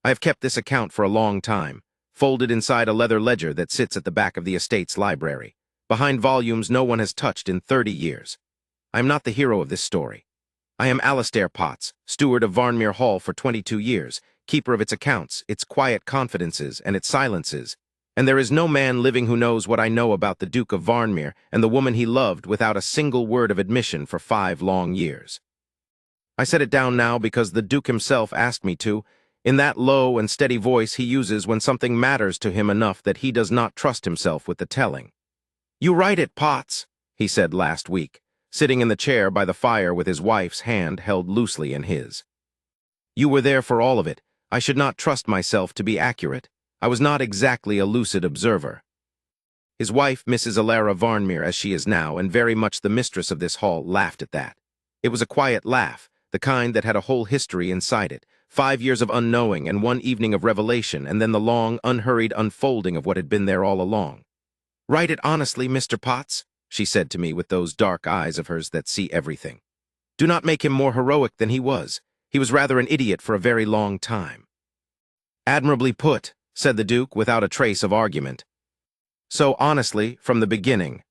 I have kept this account for a long time, folded inside a leather ledger that sits at the back of the estate's library, behind volumes no one has touched in 30 years. I am not the hero of this story. I am Alastair Potts, steward of Varnmere Hall for 22 years, keeper of its accounts, its quiet confidences, and its silences, and there is no man living who knows what I know about the Duke of Varnmere and the woman he loved without a single word of admission for 5 long years. I set it down now because the Duke himself asked me to, in that low and steady voice he uses when something matters to him enough that he does not trust himself with the telling. "You write it, Potts," he said last week, sitting in the chair by the fire with his wife's hand held loosely in his. "You were there for all of it. I should not trust myself to be accurate. I was not exactly a lucid observer." His wife, Mrs. Alara Varnmere, as she is now, and very much the mistress of this hall, laughed at that. It was a quiet laugh, the kind that had a whole history inside it, 5 years of unknowing and 1 evening of revelation, and then the long, unhurried unfolding of what had been there all along. "Write it honestly, Mr. Potts," she said to me with those dark eyes of hers that see everything. "Do not make him more heroic than he was. He was rather an idiot for a very long time." "Admirably put," said the Duke without a trace of argument. "So honestly, from the beginning."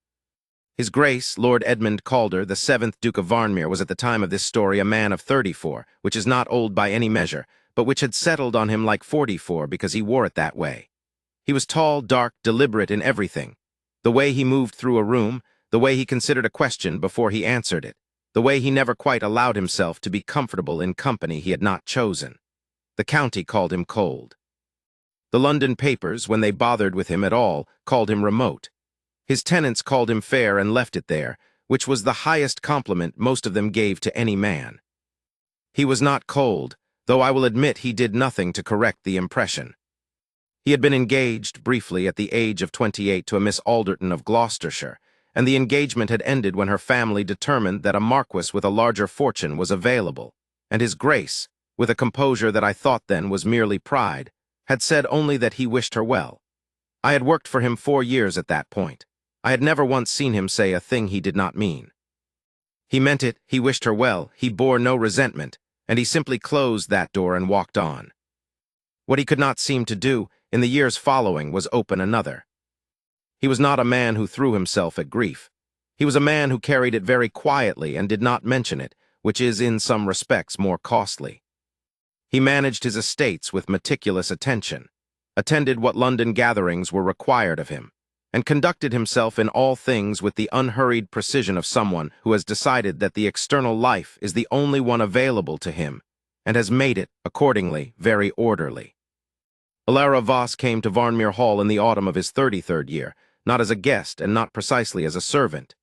His Grace, Lord Edmund Calder, the 7th Duke of Varnmere, was at the time of this story a man of 34, which is not old by any measure, but which had settled on him like 44 because he wore it that way. He was tall, dark, deliberate in everything. The way he moved through a room, the way he considered a question before he answered it, the way he never quite allowed himself to be comfortable in company he had not chosen. The county called him cold. The London papers, when they bothered with him at all, called him remote. His tenants called him fair and left it there, which was the highest compliment most of them gave to any man. He was not cold, though I will admit he did nothing to correct the impression. He had been engaged, briefly, at the age of 28 to a Miss Alderton of Gloucestershire, and the engagement had ended when her family determined that a marquis with a larger fortune was available, and his Grace, with a composure that I thought then was merely pride, had said only that he wished her well. I had worked for him 4 years at that point. I had never once seen him say a thing he did not mean. He meant it, he wished her well, he bore no resentment, and he simply closed that door and walked on. What he could not seem to do, in the years following, was open another. He was not a man who threw himself at grief. He was a man who carried it very quietly and did not mention it, which is in some respects more costly. He managed his estates with meticulous attention, attended what London gatherings were required of him, and conducted himself in all things with the unhurried precision of someone who has decided that the external life is the only one available to him, and has made it, accordingly, very orderly. Alara Voss came to Varnmere Hall in the autumn of his 33rd year, not as a guest and not precisely as a servant.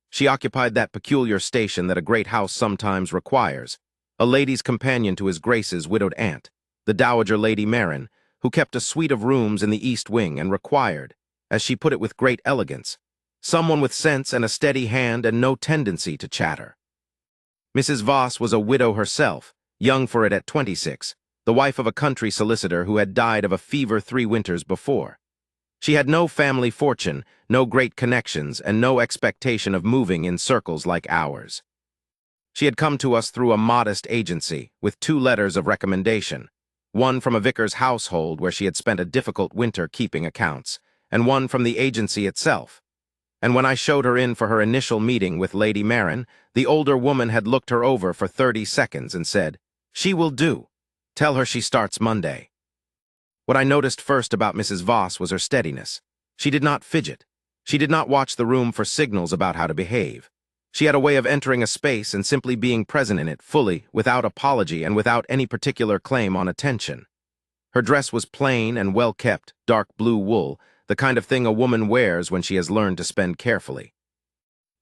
She occupied that peculiar station that a great house sometimes requires, a lady's companion to his Grace's widowed aunt, the Dowager Lady Marin, who kept a suite of rooms in the east wing and required, as she put it with great elegance, someone with sense and a steady hand and no tendency to chatter. Mrs. Voss was a widow herself, young for it at 26, the wife of a country solicitor who had died of a fever 3 winters before. She had no family fortune, no great connections, and no expectation of moving in circles like ours. She had come to us through a modest agency, with 2 letters of recommendation, one from a vicar's household where she had spent a difficult winter keeping accounts, and one from the agency itself. And when I showed her in for her initial meeting with Lady Marin, the older woman had looked her over for 30 seconds and said, "She will do. Tell her she starts Monday." What I noticed first about Mrs. Voss was her steadiness. She did not fidget. She did not watch the room for signals about how to behave. She had a way of entering a space and simply being present in it fully, without apology and without any particular claim on attention. Her dress was plain and well-kept, dark blue wool, the kind of thing a woman wears when she has learned to spend carefully.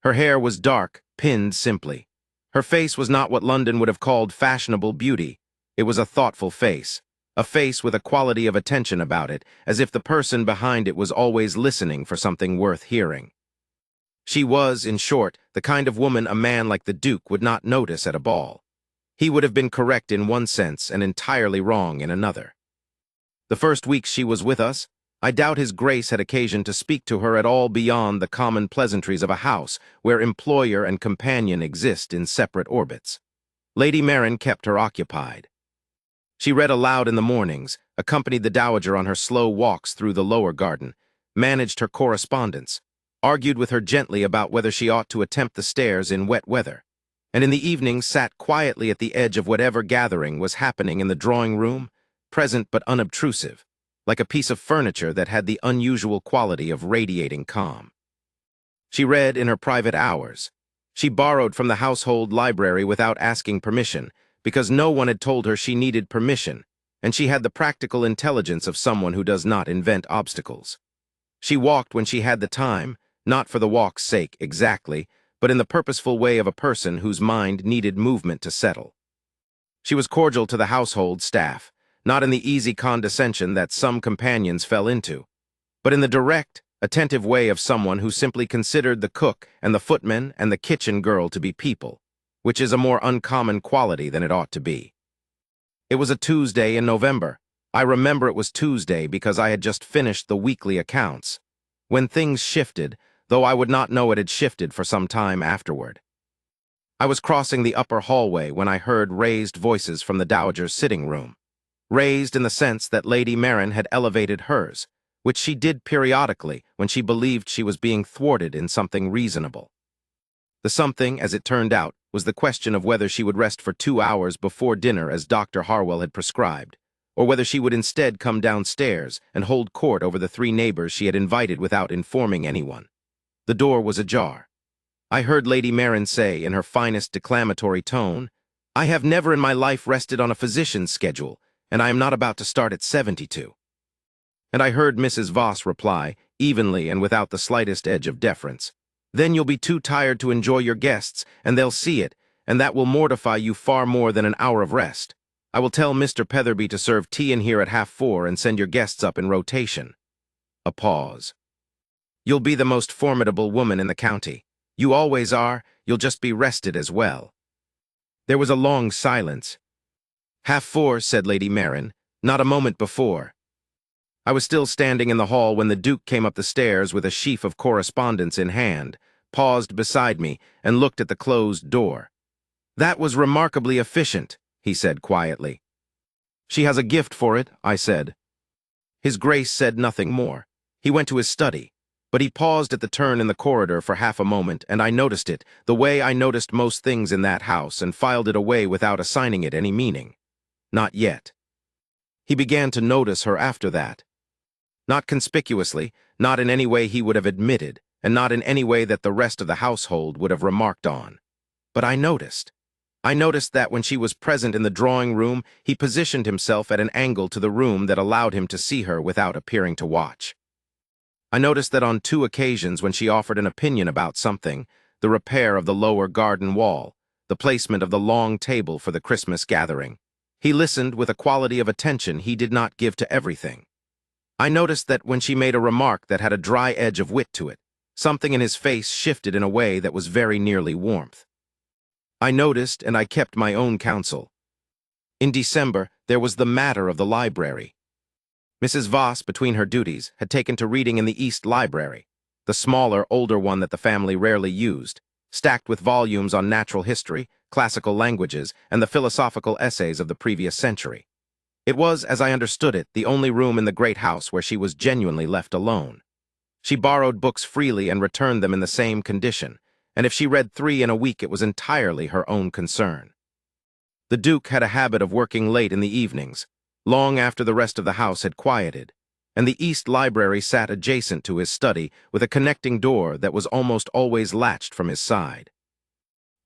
Her hair was dark, pinned simply. Her face was not what London would have called fashionable beauty. It was a thoughtful face, a face with a quality of attention about it, as if the person behind it was always listening for something worth hearing. She was, in short, the kind of woman a man like the Duke would not notice at a ball. He would have been correct in one sense and entirely wrong in another. The first weeks she was with us, I doubt his Grace had occasion to speak to her at all beyond the common pleasantries of a house where employer and companion exist in separate orbits. Lady Marin kept her occupied. She read aloud in the mornings, accompanied the Dowager on her slow walks through the lower garden, managed her correspondence, argued with her gently about whether she ought to attempt the stairs in wet weather, and in the evening sat quietly at the edge of whatever gathering was happening in the drawing room, present but unobtrusive, like a piece of furniture that had the unusual quality of radiating calm. She read in her private hours. She borrowed from the household library without asking permission, because no one had told her she needed permission, and she had the practical intelligence of someone who does not invent obstacles. She walked when she had the time, not for the walk's sake exactly, but in the purposeful way of a person whose mind needed movement to settle. She was cordial to the household staff, not in the easy condescension that some companions fell into, but in the direct, attentive way of someone who simply considered the cook and the footman and the kitchen girl to be people, which is a more uncommon quality than it ought to be. It was a Tuesday in November. I remember it was Tuesday because I had just finished the weekly accounts, when things shifted, though I would not know it had shifted for some time afterward. I was crossing the upper hallway when I heard raised voices from the Dowager's sitting room, raised in the sense that Lady Marin had elevated hers, which she did periodically when she believed she was being thwarted in something reasonable. The something, as it turned out, was the question of whether she would rest for 2 hours before dinner as Dr. Harwell had prescribed, or whether she would instead come downstairs and hold court over the 3 neighbors she had invited without informing anyone. The door was ajar. I heard Lady Marin say, in her finest declamatory tone, "I have never in my life rested on a physician's schedule, and I am not about to start at 72. And I heard Mrs. Voss reply, evenly and without the slightest edge of deference, "Then you'll be too tired to enjoy your guests, and they'll see it, and that will mortify you far more than an hour of rest. I will tell Mr. Petherby to serve tea in here at 4:30 and send your guests up in rotation." A pause. "You'll be the most formidable woman in the county. You always are. You'll just be rested as well." There was a long silence. 4:30, said Lady Marin, "not a moment before." I was still standing in the hall when the Duke came up the stairs with a sheaf of correspondence in hand, paused beside me, and looked at the closed door. "That was remarkably efficient," he said quietly. "She has a gift for it," I said. His Grace said nothing more. He went to his study, but he paused at the turn in the corridor for half a moment, and I noticed it, the way I noticed most things in that house, and filed it away without assigning it any meaning. Not yet. He began to notice her after that. Not conspicuously, not in any way he would have admitted, and not in any way that the rest of the household would have remarked on. But I noticed. I noticed that when she was present in the drawing room, he positioned himself at an angle to the room that allowed him to see her without appearing to watch. I noticed that on 2 occasions when she offered an opinion about something, the repair of the lower garden wall, the placement of the long table for the Christmas gathering, he listened with a quality of attention he did not give to everything. I noticed that when she made a remark that had a dry edge of wit to it, something in his face shifted in a way that was very nearly warmth. I noticed, and I kept my own counsel. In December, there was the matter of the library. Mrs. Voss, between her duties, had taken to reading in the East Library, the smaller, older one that the family rarely used, stacked with volumes on natural history, classical languages, and the philosophical essays of the previous century. It was, as I understood it, the only room in the great house where she was genuinely left alone. She borrowed books freely and returned them in the same condition, and if she read 3 in a week, it was entirely her own concern. The Duke had a habit of working late in the evenings, long after the rest of the house had quieted, and the East Library sat adjacent to his study with a connecting door that was almost always latched from his side.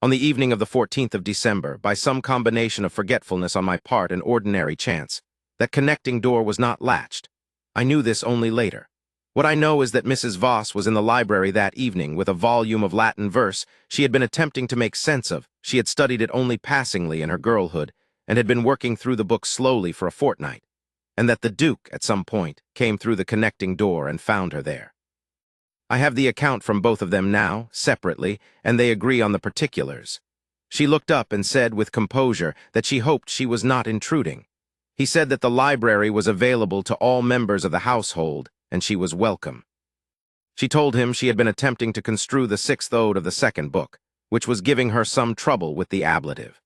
On the evening of the 14th of December, by some combination of forgetfulness on my part and ordinary chance, that connecting door was not latched. I knew this only later. What I know is that Mrs. Voss was in the library that evening with a volume of Latin verse she had been attempting to make sense of. She had studied it only passingly in her girlhood, and had been working through the book slowly for a fortnight, and that the Duke, at some point, came through the connecting door and found her there. I have the account from both of them now, separately, and they agree on the particulars. She looked up and said with composure that she hoped she was not intruding. He said that the library was available to all members of the household, and she was welcome. She told him she had been attempting to construe the 6th ode of the 2nd book, which was giving her some trouble with the ablative.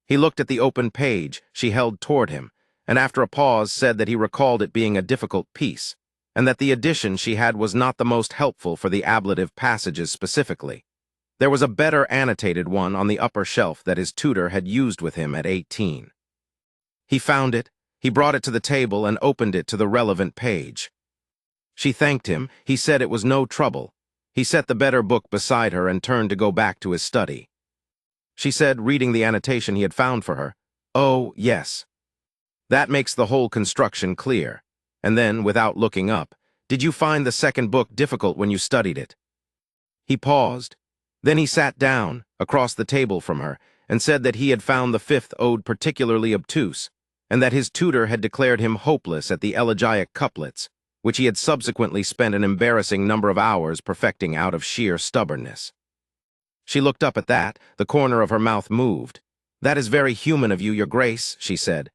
He looked at the open page she held toward him, and after a pause said that he recalled it being a difficult piece, and that the edition she had was not the most helpful for the ablative passages specifically. There was a better annotated one on the upper shelf that his tutor had used with him at 18. He found it, he brought it to the table and opened it to the relevant page. She thanked him, he said it was no trouble. He set the better book beside her and turned to go back to his study. She said, reading the annotation he had found for her, "Oh, yes. That makes the whole construction clear." And then, without looking up, "Did you find the second book difficult when you studied it?" He paused. Then he sat down, across the table from her, and said that he had found the fifth ode particularly obtuse, and that his tutor had declared him hopeless at the elegiac couplets, which he had subsequently spent an embarrassing number of hours perfecting out of sheer stubbornness. She looked up at that, the corner of her mouth moved. "That is very human of you, Your Grace," she said.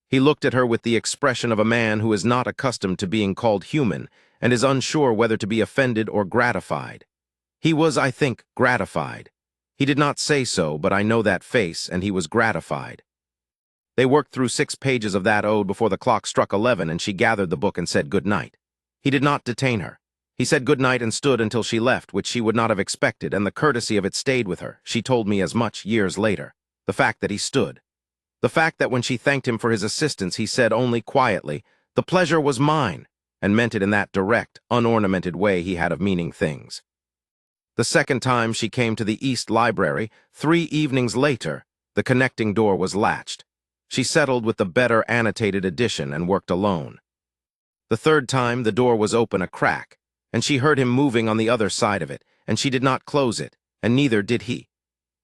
He looked at her with the expression of a man who is not accustomed to being called human and is unsure whether to be offended or gratified. He was, I think, gratified. He did not say so, but I know that face, and he was gratified. They worked through 6 pages of that ode before the clock struck 11, and she gathered the book and said good night. He did not detain her. He said good night and stood until she left, which she would not have expected, and the courtesy of it stayed with her. She told me as much years later. The fact that he stood. The fact that when she thanked him for his assistance, he said only quietly, "The pleasure was mine," and meant it in that direct, unornamented way he had of meaning things. The second time she came to the East Library, 3 evenings later, the connecting door was latched. She settled with the better annotated edition and worked alone. The third time the door was open a crack, and she heard him moving on the other side of it, and she did not close it, and neither did he.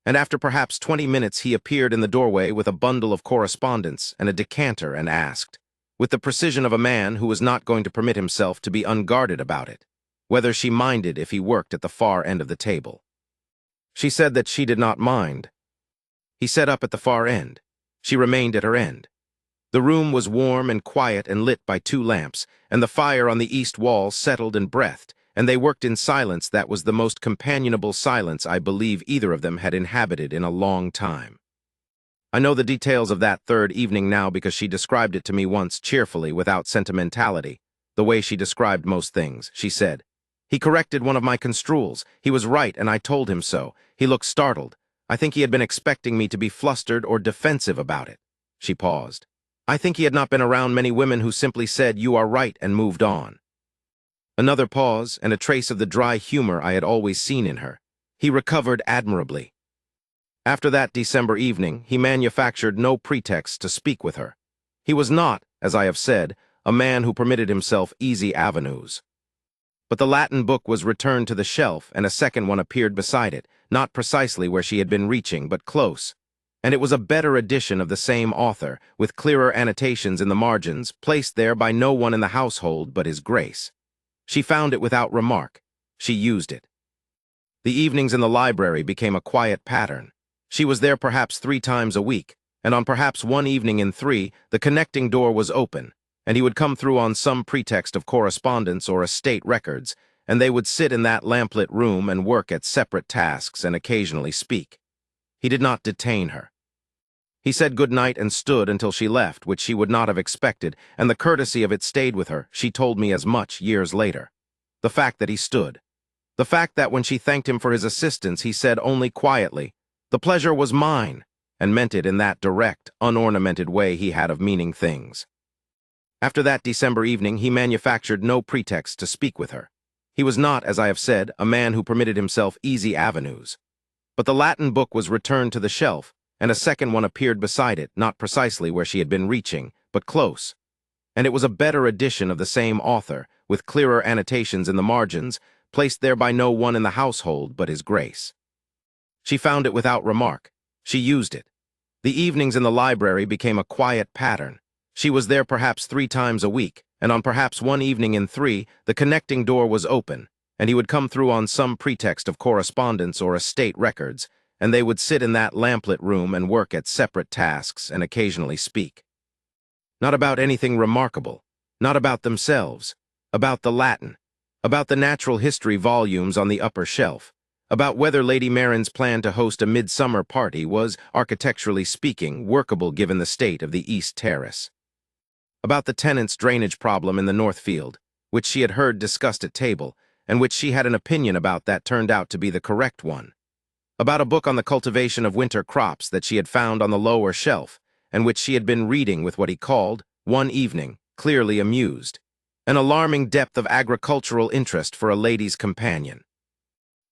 And after perhaps 20 minutes he appeared in the doorway with a bundle of correspondence and a decanter and asked, with the precision of a man who was not going to permit himself to be unguarded about it, whether she minded if he worked at the far end of the table. She said that she did not mind. He sat up at the far end. She remained at her end. The room was warm and quiet and lit by 2 lamps, and the fire on the east wall settled and breathed, and they worked in silence that was the most companionable silence I believe either of them had inhabited in a long time. I know the details of that third evening now because she described it to me once cheerfully, without sentimentality, the way she described most things. She said, "He corrected one of my construals. He was right, and I told him so. He looked startled. I think he had been expecting me to be flustered or defensive about it." She paused. "I think he had not been around many women who simply said, 'You are right,' and moved on." Another pause, and a trace of the dry humor I had always seen in her. He recovered admirably. After that December evening, he manufactured no pretext to speak with her. He was not, as I have said, a man who permitted himself easy avenues. But the Latin book was returned to the shelf, and a second one appeared beside it, not precisely where she had been reaching, but close. And it was a better edition of the same author, with clearer annotations in the margins, placed there by no one in the household but his Grace. She found it without remark. She used it. The evenings in the library became a quiet pattern. She was there perhaps 3 times a week, and on perhaps one evening in 3, the connecting door was open, and he would come through on some pretext of correspondence or estate records, and they would sit in that lamplit room and work at separate tasks and occasionally speak. He did not detain her. He said good night and stood until she left, which she would not have expected, and the courtesy of it stayed with her. She told me as much years later. The fact that he stood. The fact that when she thanked him for his assistance, he said only quietly, "The pleasure was mine," and meant it in that direct, unornamented way he had of meaning things. After that December evening, he manufactured no pretext to speak with her. He was not, as I have said, a man who permitted himself easy avenues. But the Latin book was returned to the shelf, and a second one appeared beside it, not precisely where she had been reaching, but close. And it was a better edition of the same author, with clearer annotations in the margins, placed there by no one in the household but his Grace. She found it without remark. She used it. The evenings in the library became a quiet pattern. She was there perhaps 3 times a week, and on perhaps one evening in 3, the connecting door was open, and he would come through on some pretext of correspondence or estate records, and they would sit in that lamplit room and work at separate tasks and occasionally speak. Not about anything remarkable, not about themselves, about the Latin, about the natural history volumes on the upper shelf, about whether Lady Marin's plan to host a midsummer party was, architecturally speaking, workable given the state of the East Terrace. About the tenants' drainage problem in the North Field, which she had heard discussed at table, and which she had an opinion about that turned out to be the correct one. About a book on the cultivation of winter crops that she had found on the lower shelf, and which she had been reading with what he called, one evening, clearly amused, an alarming depth of agricultural interest for a lady's companion.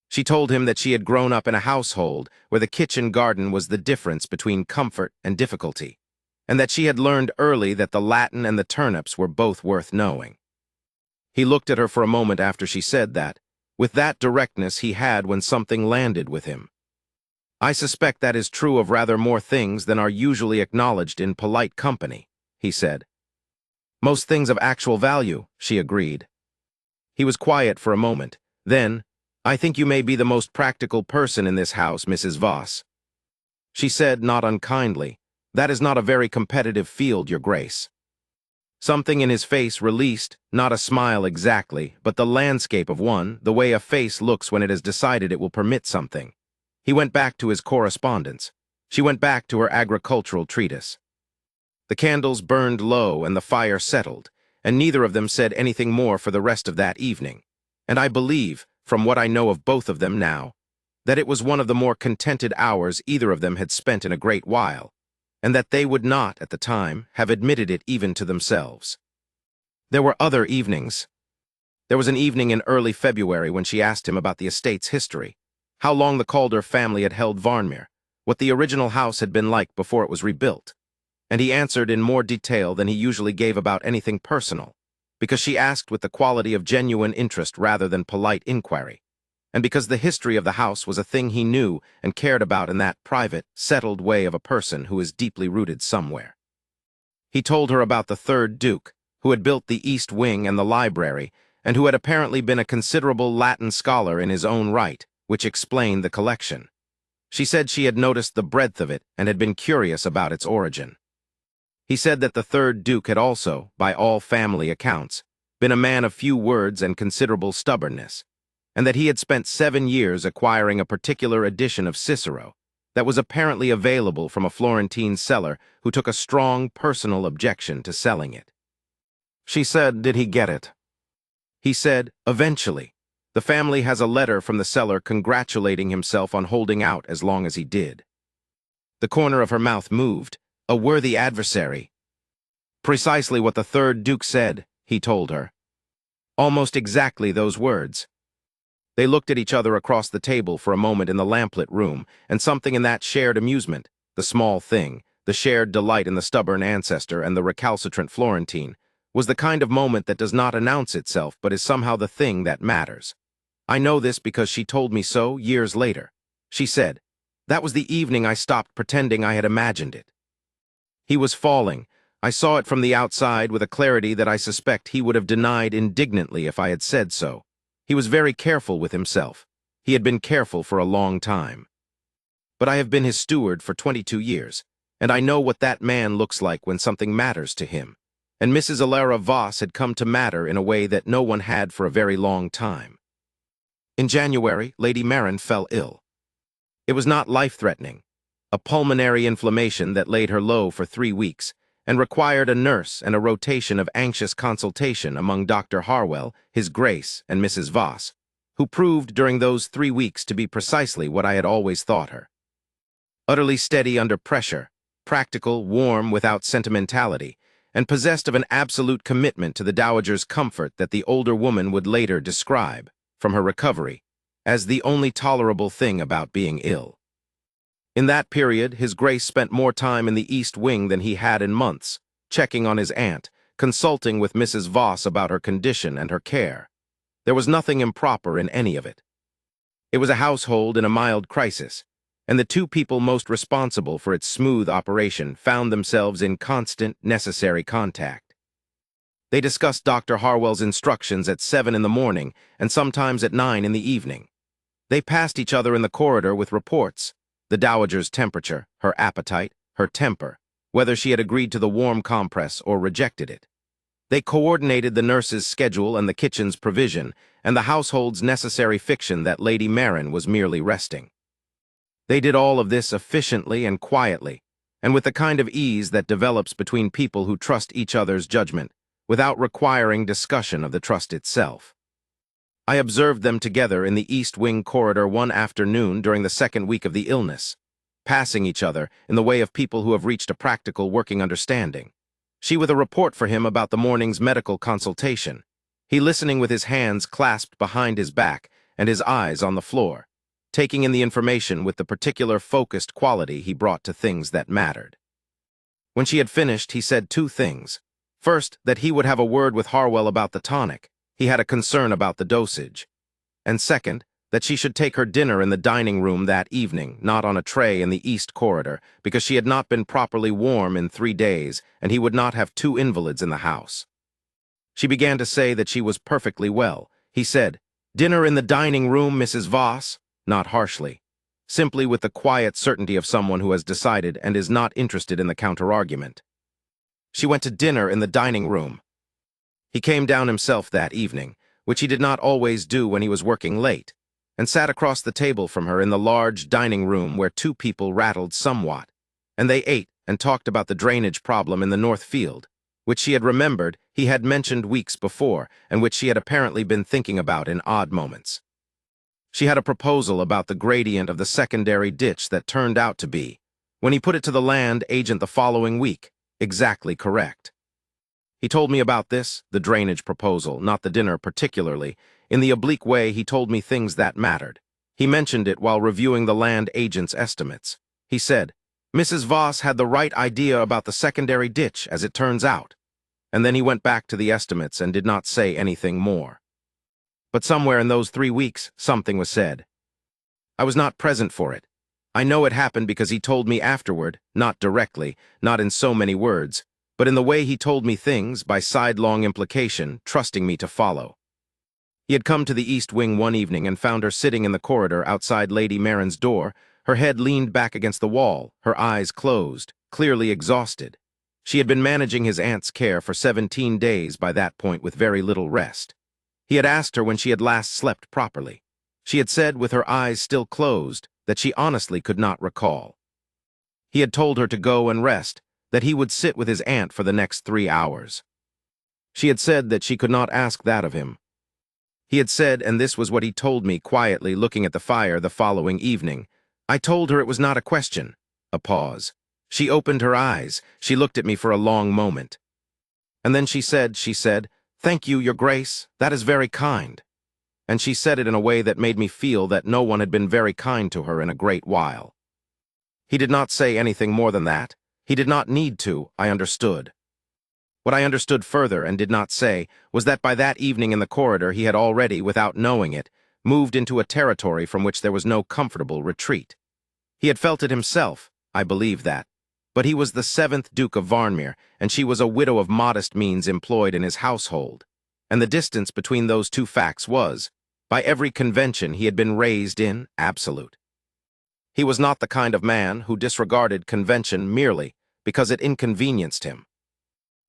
She told him that she had grown up in a household where the kitchen garden was the difference between comfort and difficulty, and that she had learned early that the Latin and the turnips were both worth knowing. He looked at her for a moment after she said that, with that directness he had when something landed with him. "I suspect that is true of rather more things than are usually acknowledged in polite company," he said. "Most things of actual value," she agreed. He was quiet for a moment. Then, "I think you may be the most practical person in this house, Mrs. Voss." She said, not unkindly, "That is not a very competitive field, Your Grace." Something in his face released, not a smile exactly, but the landscape of one, the way a face looks when it has decided it will permit something. He went back to his correspondence. She went back to her agricultural treatise. The candles burned low and the fire settled, and neither of them said anything more for the rest of that evening. And I believe, from what I know of both of them now, that it was one of the more contented hours either of them had spent in a great while, and that they would not, at the time, have admitted it even to themselves. There were other evenings. There was an evening in early February when she asked him about the estate's history, how long the Calder family had held Varnmere, what the original house had been like before it was rebuilt, and he answered in more detail than he usually gave about anything personal, because she asked with the quality of genuine interest rather than polite inquiry, and because the history of the house was a thing he knew and cared about in that private, settled way of a person who is deeply rooted somewhere. He told her about the third Duke, who had built the East Wing and the library, and who had apparently been a considerable Latin scholar in his own right, which explained the collection. She said she had noticed the breadth of it and had been curious about its origin. He said that the third Duke had also, by all family accounts, been a man of few words and considerable stubbornness, and that he had spent 7 years acquiring a particular edition of Cicero that was apparently available from a Florentine seller who took a strong personal objection to selling it. She said, "Did he get it?" He said, "Eventually. The family has a letter from the seller congratulating himself on holding out as long as he did." The corner of her mouth moved. "A worthy adversary." "Precisely what the third Duke said," he told her. "Almost exactly those words." They looked at each other across the table for a moment in the lamplit room, and something in that shared amusement, the small thing, the shared delight in the stubborn ancestor and the recalcitrant Florentine, was the kind of moment that does not announce itself but is somehow the thing that matters. "I know this because she told me so years later." She said, "That was the evening I stopped pretending I had imagined it." He was falling. I saw it from the outside with a clarity that I suspect he would have denied indignantly if I had said so. He was very careful with himself. He had been careful for a long time. But I have been his steward for 22 years, and I know what that man looks like when something matters to him. And Mrs. Alara Voss had come to matter in a way that no one had for a very long time. In January, Lady Marin fell ill. It was not life-threatening. A pulmonary inflammation that laid her low for 3 weeks, and required a nurse and a rotation of anxious consultation among Dr. Harwell, His Grace, and Mrs. Voss, who proved during those 3 weeks to be precisely what I had always thought her. Utterly steady under pressure, practical, warm without sentimentality, and possessed of an absolute commitment to the Dowager's comfort that the older woman would later describe, from her recovery, as the only tolerable thing about being ill. In that period, His Grace spent more time in the East Wing than he had in months, checking on his aunt, consulting with Mrs. Voss about her condition and her care. There was nothing improper in any of it. It was a household in a mild crisis, and the two people most responsible for its smooth operation found themselves in constant, necessary contact. They discussed Dr. Harwell's instructions at 7 in the morning and sometimes at 9 in the evening. They passed each other in the corridor with reports, the Dowager's temperature, her appetite, her temper, whether she had agreed to the warm compress or rejected it. They coordinated the nurse's schedule and the kitchen's provision, and the household's necessary fiction that Lady Marin was merely resting. They did all of this efficiently and quietly, and with the kind of ease that develops between people who trust each other's judgment, without requiring discussion of the trust itself. I observed them together in the East Wing corridor one afternoon during the second week of the illness, passing each other in the way of people who have reached a practical working understanding. She with a report for him about the morning's medical consultation, he listening with his hands clasped behind his back and his eyes on the floor, taking in the information with the particular focused quality he brought to things that mattered. When she had finished, he said two things. First, that he would have a word with Harwell about the tonic. He had a concern about the dosage. And second, that she should take her dinner in the dining room that evening, not on a tray in the East Corridor, because she had not been properly warm in 3 days, and he would not have 2 invalids in the house. She began to say that she was perfectly well. He said, "Dinner in the dining room, Mrs. Voss?" Not harshly, simply with the quiet certainty of someone who has decided and is not interested in the counter-argument. She went to dinner in the dining room. He came down himself that evening, which he did not always do when he was working late, and sat across the table from her in the large dining room where 2 people rattled somewhat, and they ate and talked about the drainage problem in the North Field, which she had remembered he had mentioned weeks before and which she had apparently been thinking about in odd moments. She had a proposal about the gradient of the secondary ditch that turned out to be, when he put it to the land agent the following week, exactly correct. He told me about this, the drainage proposal, not the dinner particularly. In the oblique way he told me things that mattered. He mentioned it while reviewing the land agent's estimates. He said, "Mrs. Voss had the right idea about the secondary ditch, as it turns out." And then he went back to the estimates and did not say anything more. But somewhere in those 3 weeks, something was said. I was not present for it. I know it happened because he told me afterward, not directly, not in so many words, but in the way he told me things, by sidelong implication, trusting me to follow. He had come to the East Wing one evening and found her sitting in the corridor outside Lady Marin's door, her head leaned back against the wall, her eyes closed, clearly exhausted. She had been managing his aunt's care for 17 days by that point with very little rest. He had asked her when she had last slept properly. She had said, with her eyes still closed, that she honestly could not recall. He had told her to go and rest, that he would sit with his aunt for the next 3 hours. She had said that she could not ask that of him. He had said, and this was what he told me quietly looking at the fire the following evening, I told her it was not a question. A pause. She opened her eyes. She looked at me for a long moment. And then she said, "Thank you, Your Grace. That is very kind." And she said it in a way that made me feel that no one had been very kind to her in a great while. He did not say anything more than that. He did not need to, I understood. What I understood further and did not say was that by that evening in the corridor he had already, without knowing it, moved into a territory from which there was no comfortable retreat. He had felt it himself, I believe that. But he was the 7th Duke of Varnmere, and she was a widow of modest means employed in his household. And the distance between those two facts was, by every convention he had been raised in, absolute. He was not the kind of man who disregarded convention merely because it inconvenienced him.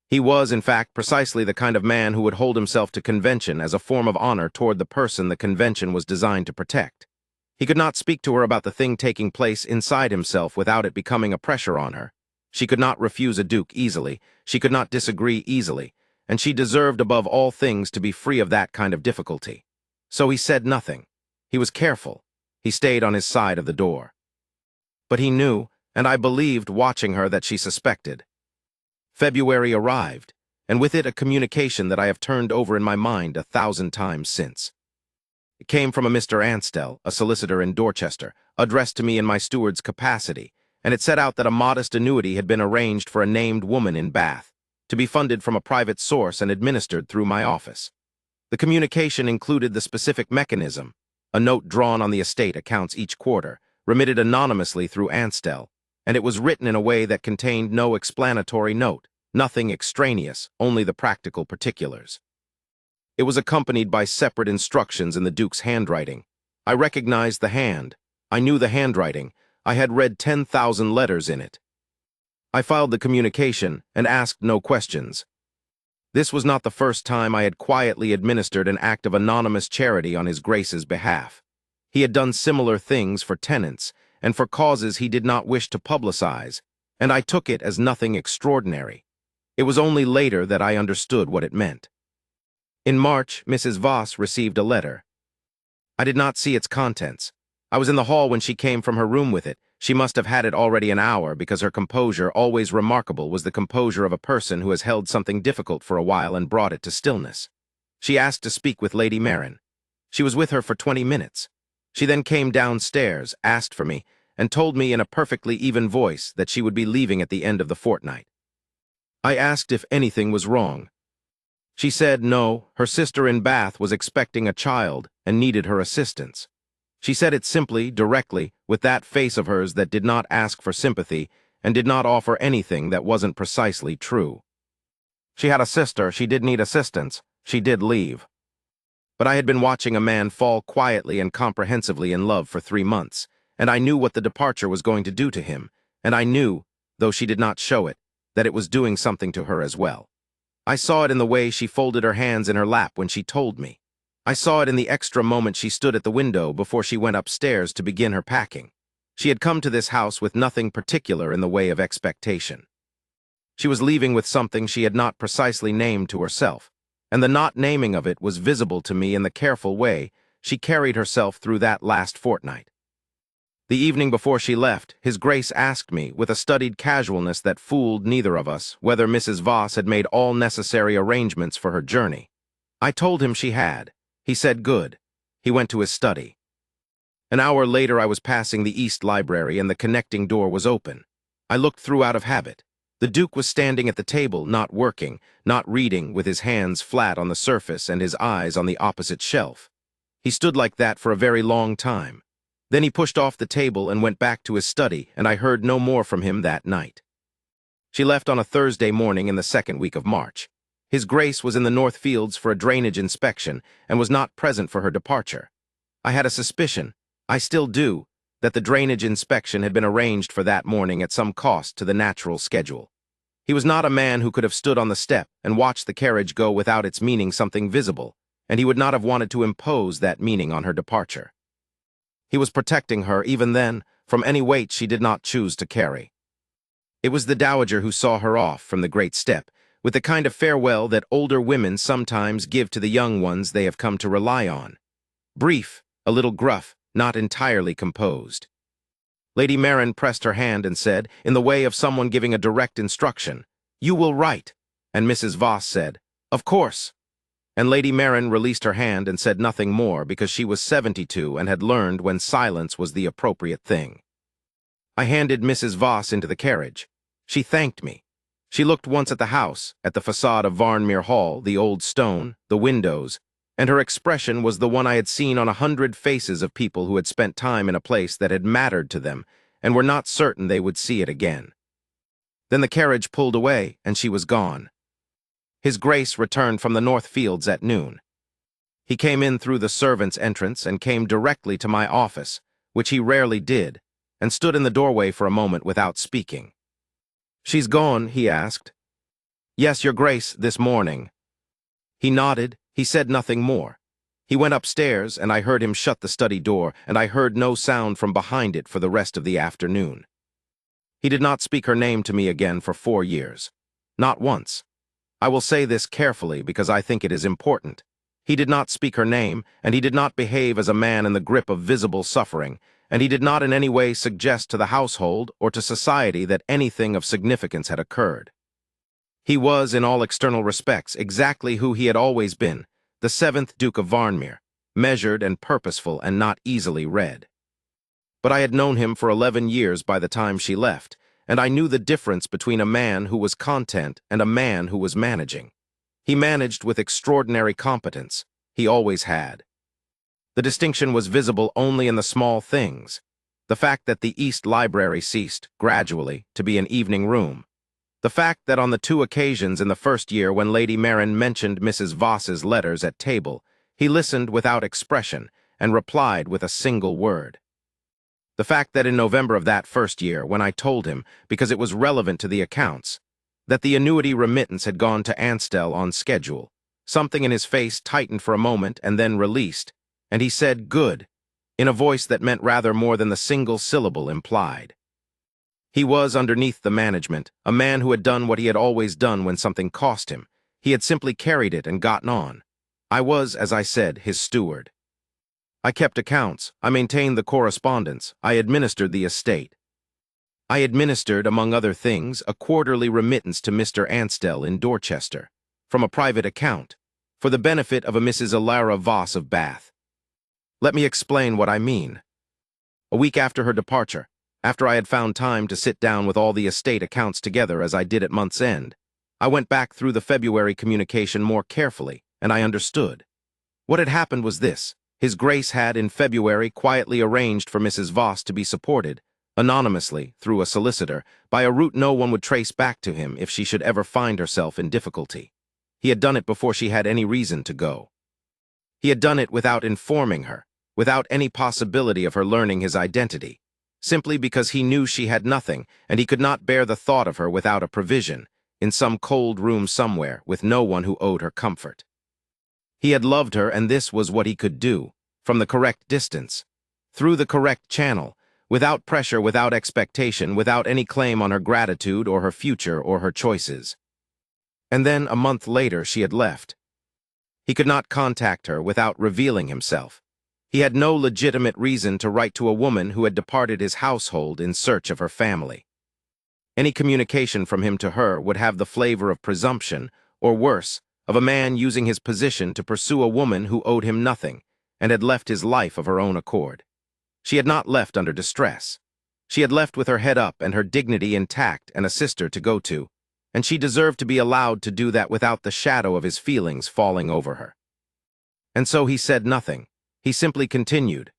He was, in fact, precisely the kind of man who would hold himself to convention as a form of honor toward the person the convention was designed to protect. He could not speak to her about the thing taking place inside himself without it becoming a pressure on her. She could not refuse a duke easily, she could not disagree easily, and she deserved above all things to be free of that kind of difficulty. So he said nothing. He was careful. He stayed on his side of the door. But he knew, and I believed watching her that she suspected. February arrived, and with it a communication that I have turned over in my mind 1,000 times since. It came from a Mr. Anstell, a solicitor in Dorchester, addressed to me in my steward's capacity, and it set out that a modest annuity had been arranged for a named woman in Bath, to be funded from a private source and administered through my office. The communication included the specific mechanism, a note drawn on the estate accounts each quarter, remitted anonymously through Anstell, and it was written in a way that contained no explanatory note, nothing extraneous, only the practical particulars. It was accompanied by separate instructions in the Duke's handwriting. I recognized the hand. I knew the handwriting. I had read 10,000 letters in it. I filed the communication and asked no questions. This was not the first time I had quietly administered an act of anonymous charity on His Grace's behalf. He had done similar things for tenants and for causes he did not wish to publicize, and I took it as nothing extraordinary. It was only later that I understood what it meant. In March, Mrs. Voss received a letter. I did not see its contents. I was in the hall when she came from her room with it. She must have had it already an hour, because her composure, always remarkable, was the composure of a person who has held something difficult for a while and brought it to stillness. She asked to speak with Lady Maren. She was with her for 20 minutes. She then came downstairs, asked for me, and told me in a perfectly even voice that she would be leaving at the end of the fortnight. I asked if anything was wrong. She said no, her sister in Bath was expecting a child and needed her assistance. She said it simply, directly, with that face of hers that did not ask for sympathy and did not offer anything that wasn't precisely true. She had a sister, she did need assistance, she did leave. But I had been watching a man fall quietly and comprehensively in love for 3 months, and I knew what the departure was going to do to him, and I knew, though she did not show it, that it was doing something to her as well. I saw it in the way she folded her hands in her lap when she told me. I saw it in the extra moment she stood at the window before she went upstairs to begin her packing. She had come to this house with nothing particular in the way of expectation. She was leaving with something she had not precisely named to herself, and the not naming of it was visible to me in the careful way she carried herself through that last fortnight. The evening before she left, His Grace asked me, with a studied casualness that fooled neither of us, whether Mrs. Voss had made all necessary arrangements for her journey. I told him she had. He said good. He went to his study. An hour later I was passing the East Library and the connecting door was open. I looked through out of habit. The Duke was standing at the table, not working, not reading, with his hands flat on the surface and his eyes on the opposite shelf. He stood like that for a very long time. Then he pushed off the table and went back to his study, and I heard no more from him that night. She left on a Thursday morning in the second week of March. His Grace was in the North Fields for a drainage inspection and was not present for her departure. I had a suspicion, I still do, that the drainage inspection had been arranged for that morning at some cost to the natural schedule. He was not a man who could have stood on the step and watched the carriage go without its meaning something visible, and he would not have wanted to impose that meaning on her departure. He was protecting her, even then, from any weight she did not choose to carry. It was the Dowager who saw her off from the great step, with the kind of farewell that older women sometimes give to the young ones they have come to rely on. Brief, a little gruff, not entirely composed. Lady Maren pressed her hand and said, in the way of someone giving a direct instruction, "You will write," and Mrs. Voss said, "Of course." And Lady Maren released her hand and said nothing more because she was 72 and had learned when silence was the appropriate thing. I handed Mrs. Voss into the carriage. She thanked me. She looked once at the house, at the facade of Varnmere Hall, the old stone, the windows, and her expression was the one I had seen on 100 faces of people who had spent time in a place that had mattered to them and were not certain they would see it again. Then the carriage pulled away and she was gone. His Grace returned from the North Fields at noon. He came in through the servants' entrance and came directly to my office, which he rarely did, and stood in the doorway for a moment without speaking. "She's gone?" he asked. "Yes, Your Grace, this morning." He nodded. He said nothing more. He went upstairs, and I heard him shut the study door, and I heard no sound from behind it for the rest of the afternoon. He did not speak her name to me again for 4 years. Not once. I will say this carefully because I think it is important. He did not speak her name, and he did not behave as a man in the grip of visible suffering, and he did not in any way suggest to the household or to society that anything of significance had occurred. He was, in all external respects, exactly who he had always been, the 7th Duke of Varnmere, measured and purposeful and not easily read. But I had known him for 11 years by the time she left, and I knew the difference between a man who was content and a man who was managing. He managed with extraordinary competence. He always had. The distinction was visible only in the small things. The fact that the East Library ceased, gradually, to be an evening room. The fact that on the 2 occasions in the first year when Lady Maren mentioned Mrs. Voss's letters at table, he listened without expression and replied with a single word. The fact that in November of that first year, when I told him, because it was relevant to the accounts, that the annuity remittance had gone to Anstel on schedule. Something in his face tightened for a moment and then released, and he said, "Good," in a voice that meant rather more than the single syllable implied. He was, underneath the management, a man who had done what he had always done when something cost him. He had simply carried it and gotten on. I was, as I said, his steward. I kept accounts, I maintained the correspondence, I administered the estate. I administered, among other things, a quarterly remittance to Mr. Anstel in Dorchester, from a private account, for the benefit of a Mrs. Alara Voss of Bath. Let me explain what I mean. A week after her departure, after I had found time to sit down with all the estate accounts together as I did at month's end, I went back through the February communication more carefully, and I understood. What had happened was this. His Grace had, in February, quietly arranged for Mrs. Voss to be supported, anonymously, through a solicitor, by a route no one would trace back to him if she should ever find herself in difficulty. He had done it before she had any reason to go. He had done it without informing her, without any possibility of her learning his identity, simply because he knew she had nothing, and he could not bear the thought of her without a provision, in some cold room somewhere, with no one who owed her comfort. He had loved her, and this was what he could do, from the correct distance, through the correct channel, without pressure, without expectation, without any claim on her gratitude or her future or her choices. And then, a month later, she had left. He could not contact her without revealing himself. He had no legitimate reason to write to a woman who had departed his household in search of her family. Any communication from him to her would have the flavor of presumption, or worse, of a man using his position to pursue a woman who owed him nothing and had left his life of her own accord. She had not left under distress. She had left with her head up and her dignity intact and a sister to go to, and she deserved to be allowed to do that without the shadow of his feelings falling over her. And so he said nothing. He simply continued.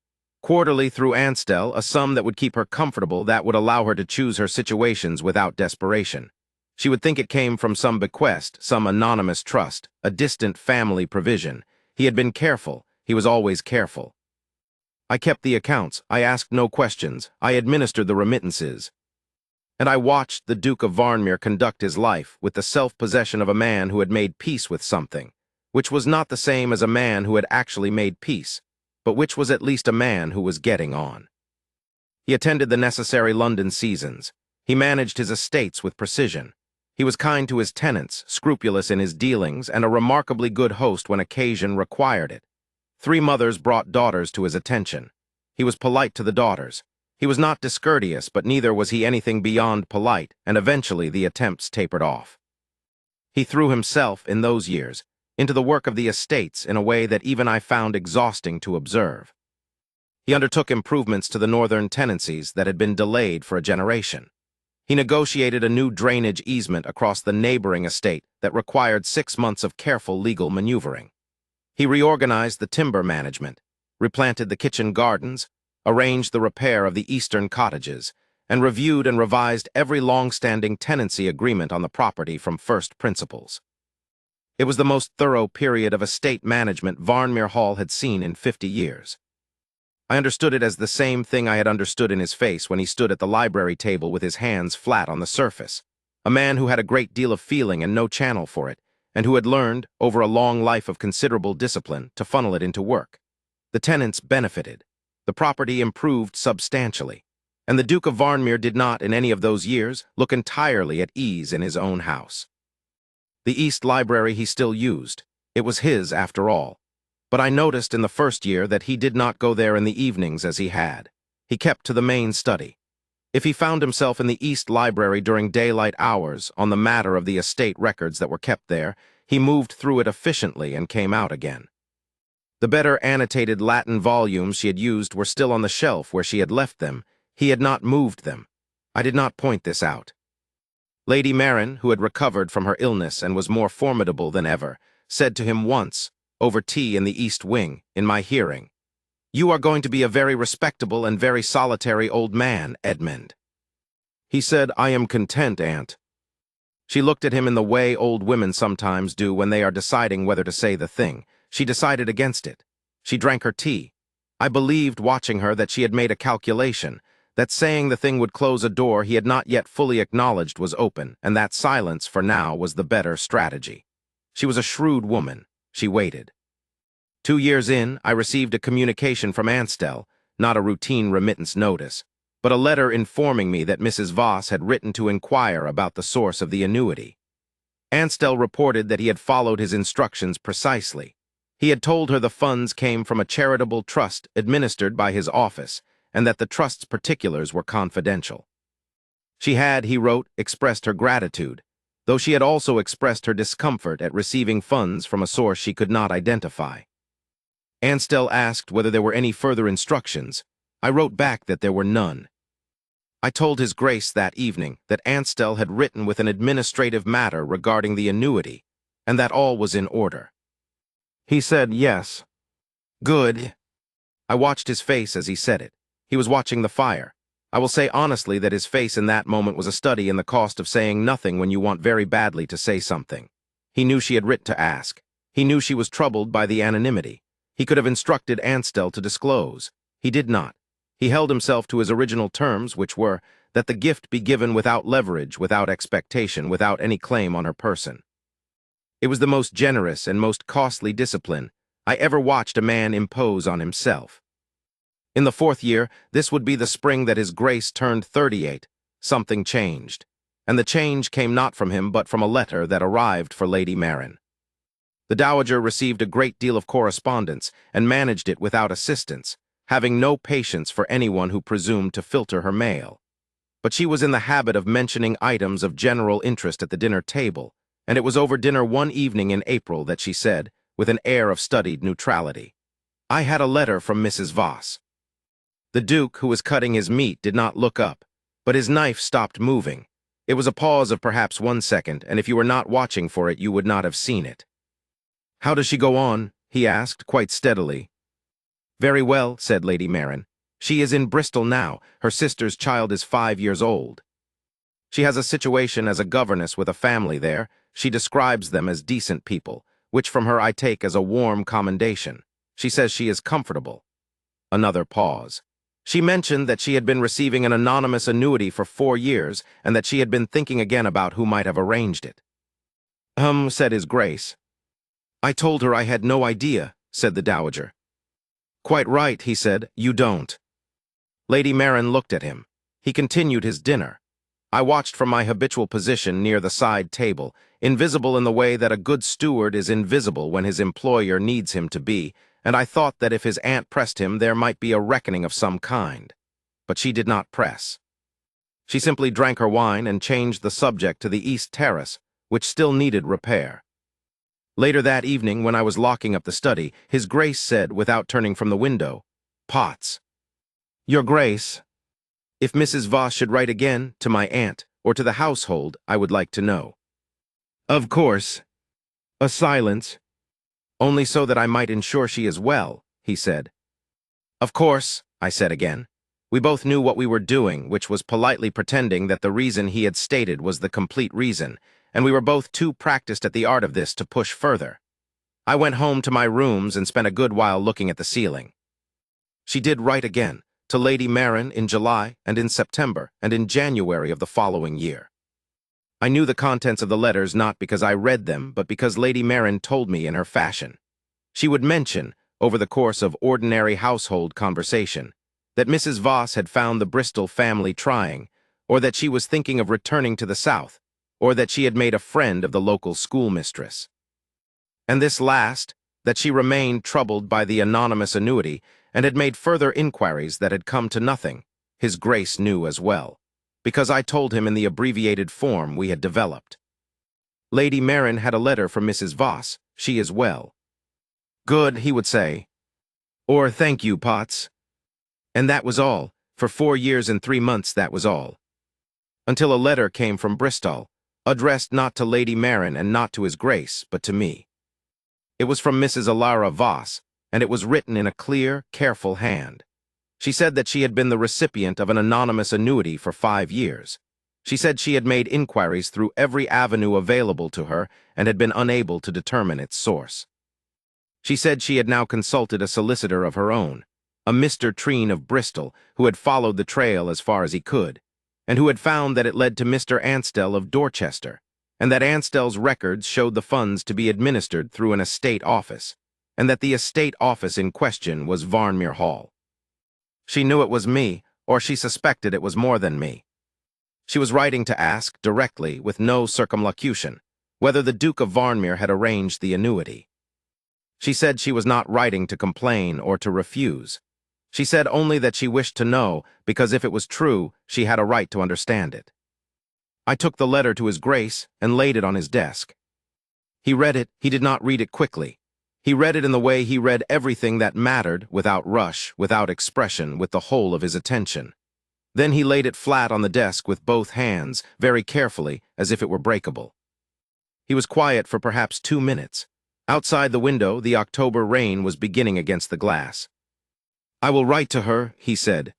Quarterly through Anstel, a sum that would keep her comfortable, that would allow her to choose her situations without desperation. She would think it came from some bequest, some anonymous trust, a distant family provision. He had been careful. He was always careful. I kept the accounts. I asked no questions. I administered the remittances. And I watched the Duke of Varnmere conduct his life with the self-possession of a man who had made peace with something, which was not the same as a man who had actually made peace, but which was at least a man who was getting on. He attended the necessary London seasons. He managed his estates with precision. He was kind to his tenants, scrupulous in his dealings, and a remarkably good host when occasion required it. 3 mothers brought daughters to his attention. He was polite to the daughters. He was not discourteous, but neither was he anything beyond polite, and eventually the attempts tapered off. He threw himself, in those years, into the work of the estates in a way that even I found exhausting to observe. He undertook improvements to the northern tenancies that had been delayed for a generation. He negotiated a new drainage easement across the neighboring estate that required 6 months of careful legal maneuvering. He reorganized the timber management, replanted the kitchen gardens, arranged the repair of the eastern cottages, and reviewed and revised every long-standing tenancy agreement on the property from first principles. It was the most thorough period of estate management Varnmere Hall had seen in 50 years. I understood it as the same thing I had understood in his face when he stood at the library table with his hands flat on the surface, a man who had a great deal of feeling and no channel for it, and who had learned, over a long life of considerable discipline, to funnel it into work. The tenants benefited. The property improved substantially, and the Duke of Varnmere did not, in any of those years, look entirely at ease in his own house. The East Library he still used. It was his, after all. But I noticed in the first year that he did not go there in the evenings as he had. He kept to the main study. If he found himself in the East Library during daylight hours on the matter of the estate records that were kept there, he moved through it efficiently and came out again. The better annotated Latin volumes she had used were still on the shelf where she had left them. He had not moved them. I did not point this out. Lady Marin, who had recovered from her illness and was more formidable than ever, said to him once, over tea in the East Wing, in my hearing, "You are going to be a very respectable and very solitary old man, Edmund." He said, "I am content, Aunt." She looked at him in the way old women sometimes do when they are deciding whether to say the thing. She decided against it. She drank her tea. I believed, watching her, that she had made a calculation, That saying the thing would close a door he had not yet fully acknowledged was open, and that silence, for now, was the better strategy. She was a shrewd woman. She waited. 2 years in, I received a communication from Anstel, not a routine remittance notice, but a letter informing me that Mrs. Voss had written to inquire about the source of the annuity. Anstel reported that he had followed his instructions precisely. He had told her the funds came from a charitable trust administered by his office, and that the trust's particulars were confidential. She had, he wrote, expressed her gratitude, though she had also expressed her discomfort at receiving funds from a source she could not identify. Anstel asked whether there were any further instructions. I wrote back that there were none. I told His Grace that evening that Anstel had written with an administrative matter regarding the annuity, and that all was in order. He said yes. Good. I watched his face as he said it. He was watching the fire. I will say honestly that his face in that moment was a study in the cost of saying nothing when you want very badly to say something. He knew she had written to ask. He knew she was troubled by the anonymity. He could have instructed Anstel to disclose. He did not. He held himself to his original terms, which were that the gift be given without leverage, without expectation, without any claim on her person. It was the most generous and most costly discipline I ever watched a man impose on himself. In the 4th year, this would be the spring that His Grace turned 38, something changed. And the change came not from him but from a letter that arrived for Lady Maren. The Dowager received a great deal of correspondence and managed it without assistance, having no patience for anyone who presumed to filter her mail. But she was in the habit of mentioning items of general interest at the dinner table, and it was over dinner one evening in April that she said, with an air of studied neutrality, "I had a letter from Mrs. Voss." The Duke, who was cutting his meat, did not look up, but his knife stopped moving. It was a pause of perhaps 1 second, and if you were not watching for it, you would not have seen it. "How does she go on?" he asked, quite steadily. "Very well," said Lady Maren. "She is in Bristol now. Her sister's child is 5 years old. She has a situation as a governess with a family there. She describes them as decent people, which from her I take as a warm commendation. She says she is comfortable." Another pause. She mentioned that she had been receiving an anonymous annuity for 4 years, and that she had been thinking again about who might have arranged it. Said His Grace. "I told her I had no idea," said the Dowager. "Quite right," he said, "you don't." Lady Maren looked at him. He continued his dinner. I watched from my habitual position near the side table, invisible in the way that a good steward is invisible when his employer needs him to be, and I thought that if his aunt pressed him, there might be a reckoning of some kind. But she did not press. She simply drank her wine and changed the subject to the East Terrace, which still needed repair. Later that evening, when I was locking up the study, His Grace said, without turning from the window, "Potts." "Your Grace, if Mrs. Voss should write again, to my aunt, or to the household, I would like to know." "Of course." A silence. "Only so that I might ensure she is well," he said. "Of course," I said again. We both knew what we were doing, which was politely pretending that the reason he had stated was the complete reason, and we were both too practiced at the art of this to push further. I went home to my rooms and spent a good while looking at the ceiling. She did write again, to Lady Maren in July and in September and in January of the following year. I knew the contents of the letters not because I read them, but because Lady Maren told me in her fashion. She would mention, over the course of ordinary household conversation, that Mrs. Voss had found the Bristol family trying, or that she was thinking of returning to the South, or that she had made a friend of the local schoolmistress. And this last, that she remained troubled by the anonymous annuity and had made further inquiries that had come to nothing, His Grace knew as well, because I told him in the abbreviated form we had developed. Lady Maren had a letter from Mrs. Voss. She is well. "Good," he would say. Or, "Thank you, Potts." And that was all. For 4 years and 3 months that was all. Until a letter came from Bristol, addressed not to Lady Maren and not to His Grace, but to me. It was from Mrs. Alara Voss, and it was written in a clear, careful hand. She said that she had been the recipient of an anonymous annuity for 5 years. She said she had made inquiries through every avenue available to her and had been unable to determine its source. She said she had now consulted a solicitor of her own. a Mr. Treen of Bristol, who had followed the trail as far as he could, and who had found that it led to Mr. Anstell of Dorchester, and that Anstell's records showed the funds to be administered through an estate office, and that the estate office in question was Varnmere Hall. She knew it was me, or she suspected it was more than me. She was writing to ask, directly, with no circumlocution, whether the Duke of Varnmere had arranged the annuity. She said she was not writing to complain or to refuse. She said only that she wished to know, because if it was true, she had a right to understand it. I took the letter to his Grace and laid it on his desk. He read it. He did not read it quickly. He read it in the way he read everything that mattered, without rush, without expression, with the whole of his attention. Then he laid it flat on the desk with both hands, very carefully, as if it were breakable. He was quiet for perhaps 2 minutes. Outside the window, the October rain was beginning against the glass. "I will write to her," he said.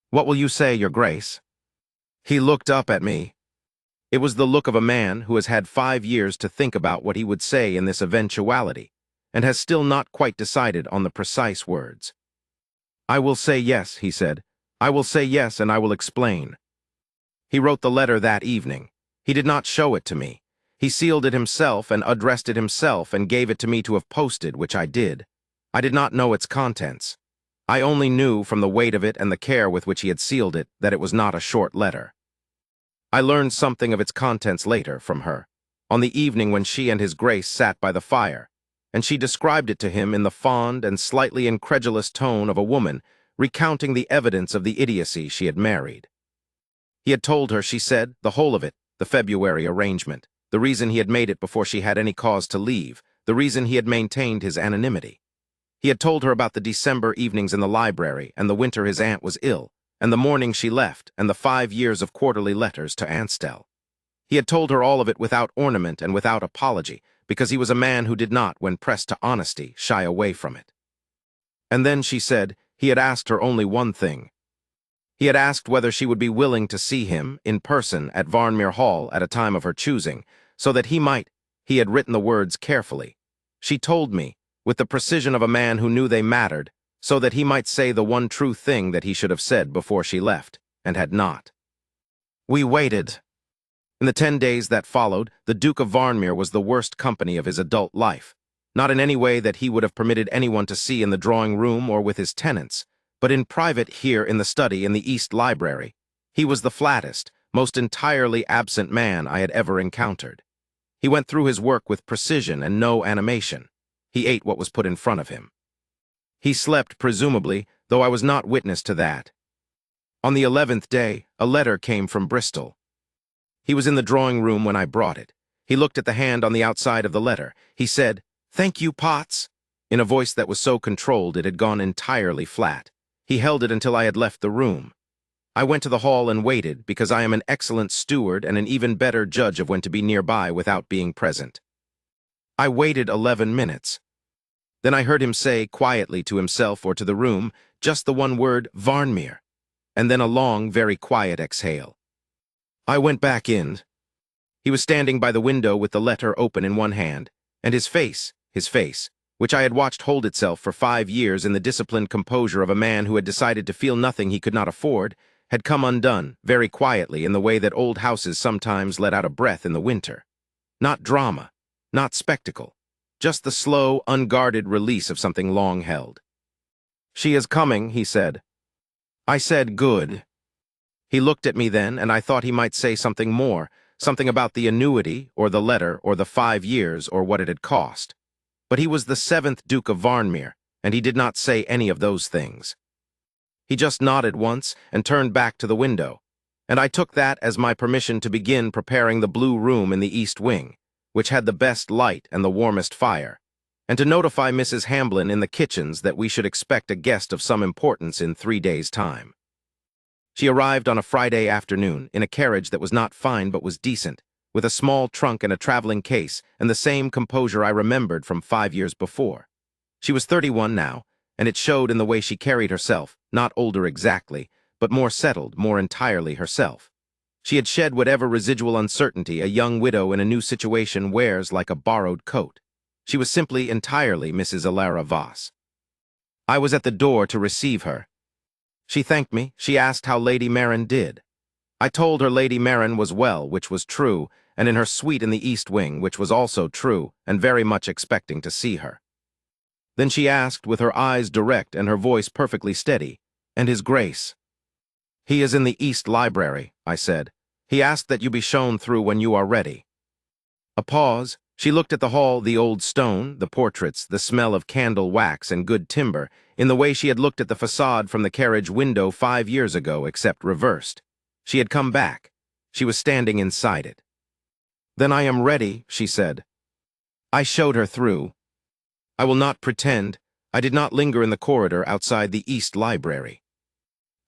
"What will you say, Your Grace?" He looked up at me. It was the look of a man who has had 5 years to think about what he would say in this eventuality, and has still not quite decided on the precise words. "I will say yes," he said. "I will say yes, and I will explain." He wrote the letter that evening. He did not show it to me. He sealed it himself and addressed it himself and gave it to me to have posted, which I did. I did not know its contents. I only knew from the weight of it and the care with which he had sealed it that it was not a short letter. I learned something of its contents later from her, on the evening when she and his Grace sat by the fire, and she described it to him in the fond and slightly incredulous tone of a woman recounting the evidence of the idiocy she had married. He had told her, she said, the whole of it, the February arrangement, the reason he had made it before she had any cause to leave, the reason he had maintained his anonymity. He had told her about the December evenings in the library, and the winter his aunt was ill, and the morning she left, and the 5 years of quarterly letters to Anstell. He had told her all of it without ornament and without apology, because he was a man who did not, when pressed to honesty, shy away from it. And then, she said, he had asked her only one thing. He had asked whether she would be willing to see him, in person, at Varnmere Hall at a time of her choosing, so that he might— he had written the words carefully. She told me, with the precision of a man who knew they mattered, so that he might say the one true thing that he should have said before she left, and had not. We waited. In the 10 days that followed, the Duke of Varnmere was the worst company of his adult life, not in any way that he would have permitted anyone to see in the drawing-room or with his tenants, but in private here in the study in the East Library. He was the flattest, most entirely absent man I had ever encountered. He went through his work with precision and no animation. He ate what was put in front of him. He slept, presumably, though I was not witness to that. On the 11th day, a letter came from Bristol. He was in the drawing-room when I brought it. He looked at the hand on the outside of the letter. He said, "Thank you, Potts," in a voice that was so controlled it had gone entirely flat. He held it until I had left the room. I went to the hall and waited, because I am an excellent steward and an even better judge of when to be nearby without being present. I waited 11 minutes. Then I heard him say, quietly to himself or to the room, just the one word, "Varnmere," and then a long, very quiet exhale. I went back in. He was standing by the window with the letter open in one hand, and his face, which I had watched hold itself for 5 years in the disciplined composure of a man who had decided to feel nothing he could not afford, had come undone, very quietly, in the way that old houses sometimes let out a breath in the winter. Not drama, not spectacle, just the slow, unguarded release of something long held. "She is coming," he said. I said, "Good." He looked at me then, and I thought he might say something more, something about the annuity, or the letter, or the 5 years, or what it had cost. But he was the 7th Duke of Varnmere, and he did not say any of those things. He just nodded once and turned back to the window, and I took that as my permission to begin preparing the blue room in the east wing, which had the best light and the warmest fire, and to notify Mrs. Hamblin in the kitchens that we should expect a guest of some importance in 3 days' time. She arrived on a Friday afternoon in a carriage that was not fine but was decent, with a small trunk and a traveling case and the same composure I remembered from 5 years before. She was 31 now, and it showed in the way she carried herself, not older exactly, but more settled, more entirely herself. She had shed whatever residual uncertainty a young widow in a new situation wears like a borrowed coat. She was simply entirely Mrs. Alara Voss. I was at the door to receive her. She thanked me. She asked how Lady Marin did. I told her Lady Marin was well, which was true, and in her suite in the East Wing, which was also true, and very much expecting to see her. Then she asked, with her eyes direct and her voice perfectly steady, "And His Grace?" "He is in the East Library," I said. "He asked that you be shown through when you are ready." A pause. She looked at the hall, the old stone, the portraits, the smell of candle wax and good timber, in the way she had looked at the facade from the carriage window 5 years ago, except reversed. She had come back. She was standing inside it. "Then I am ready," she said. I showed her through. I will not pretend I did not linger in the corridor outside the East Library.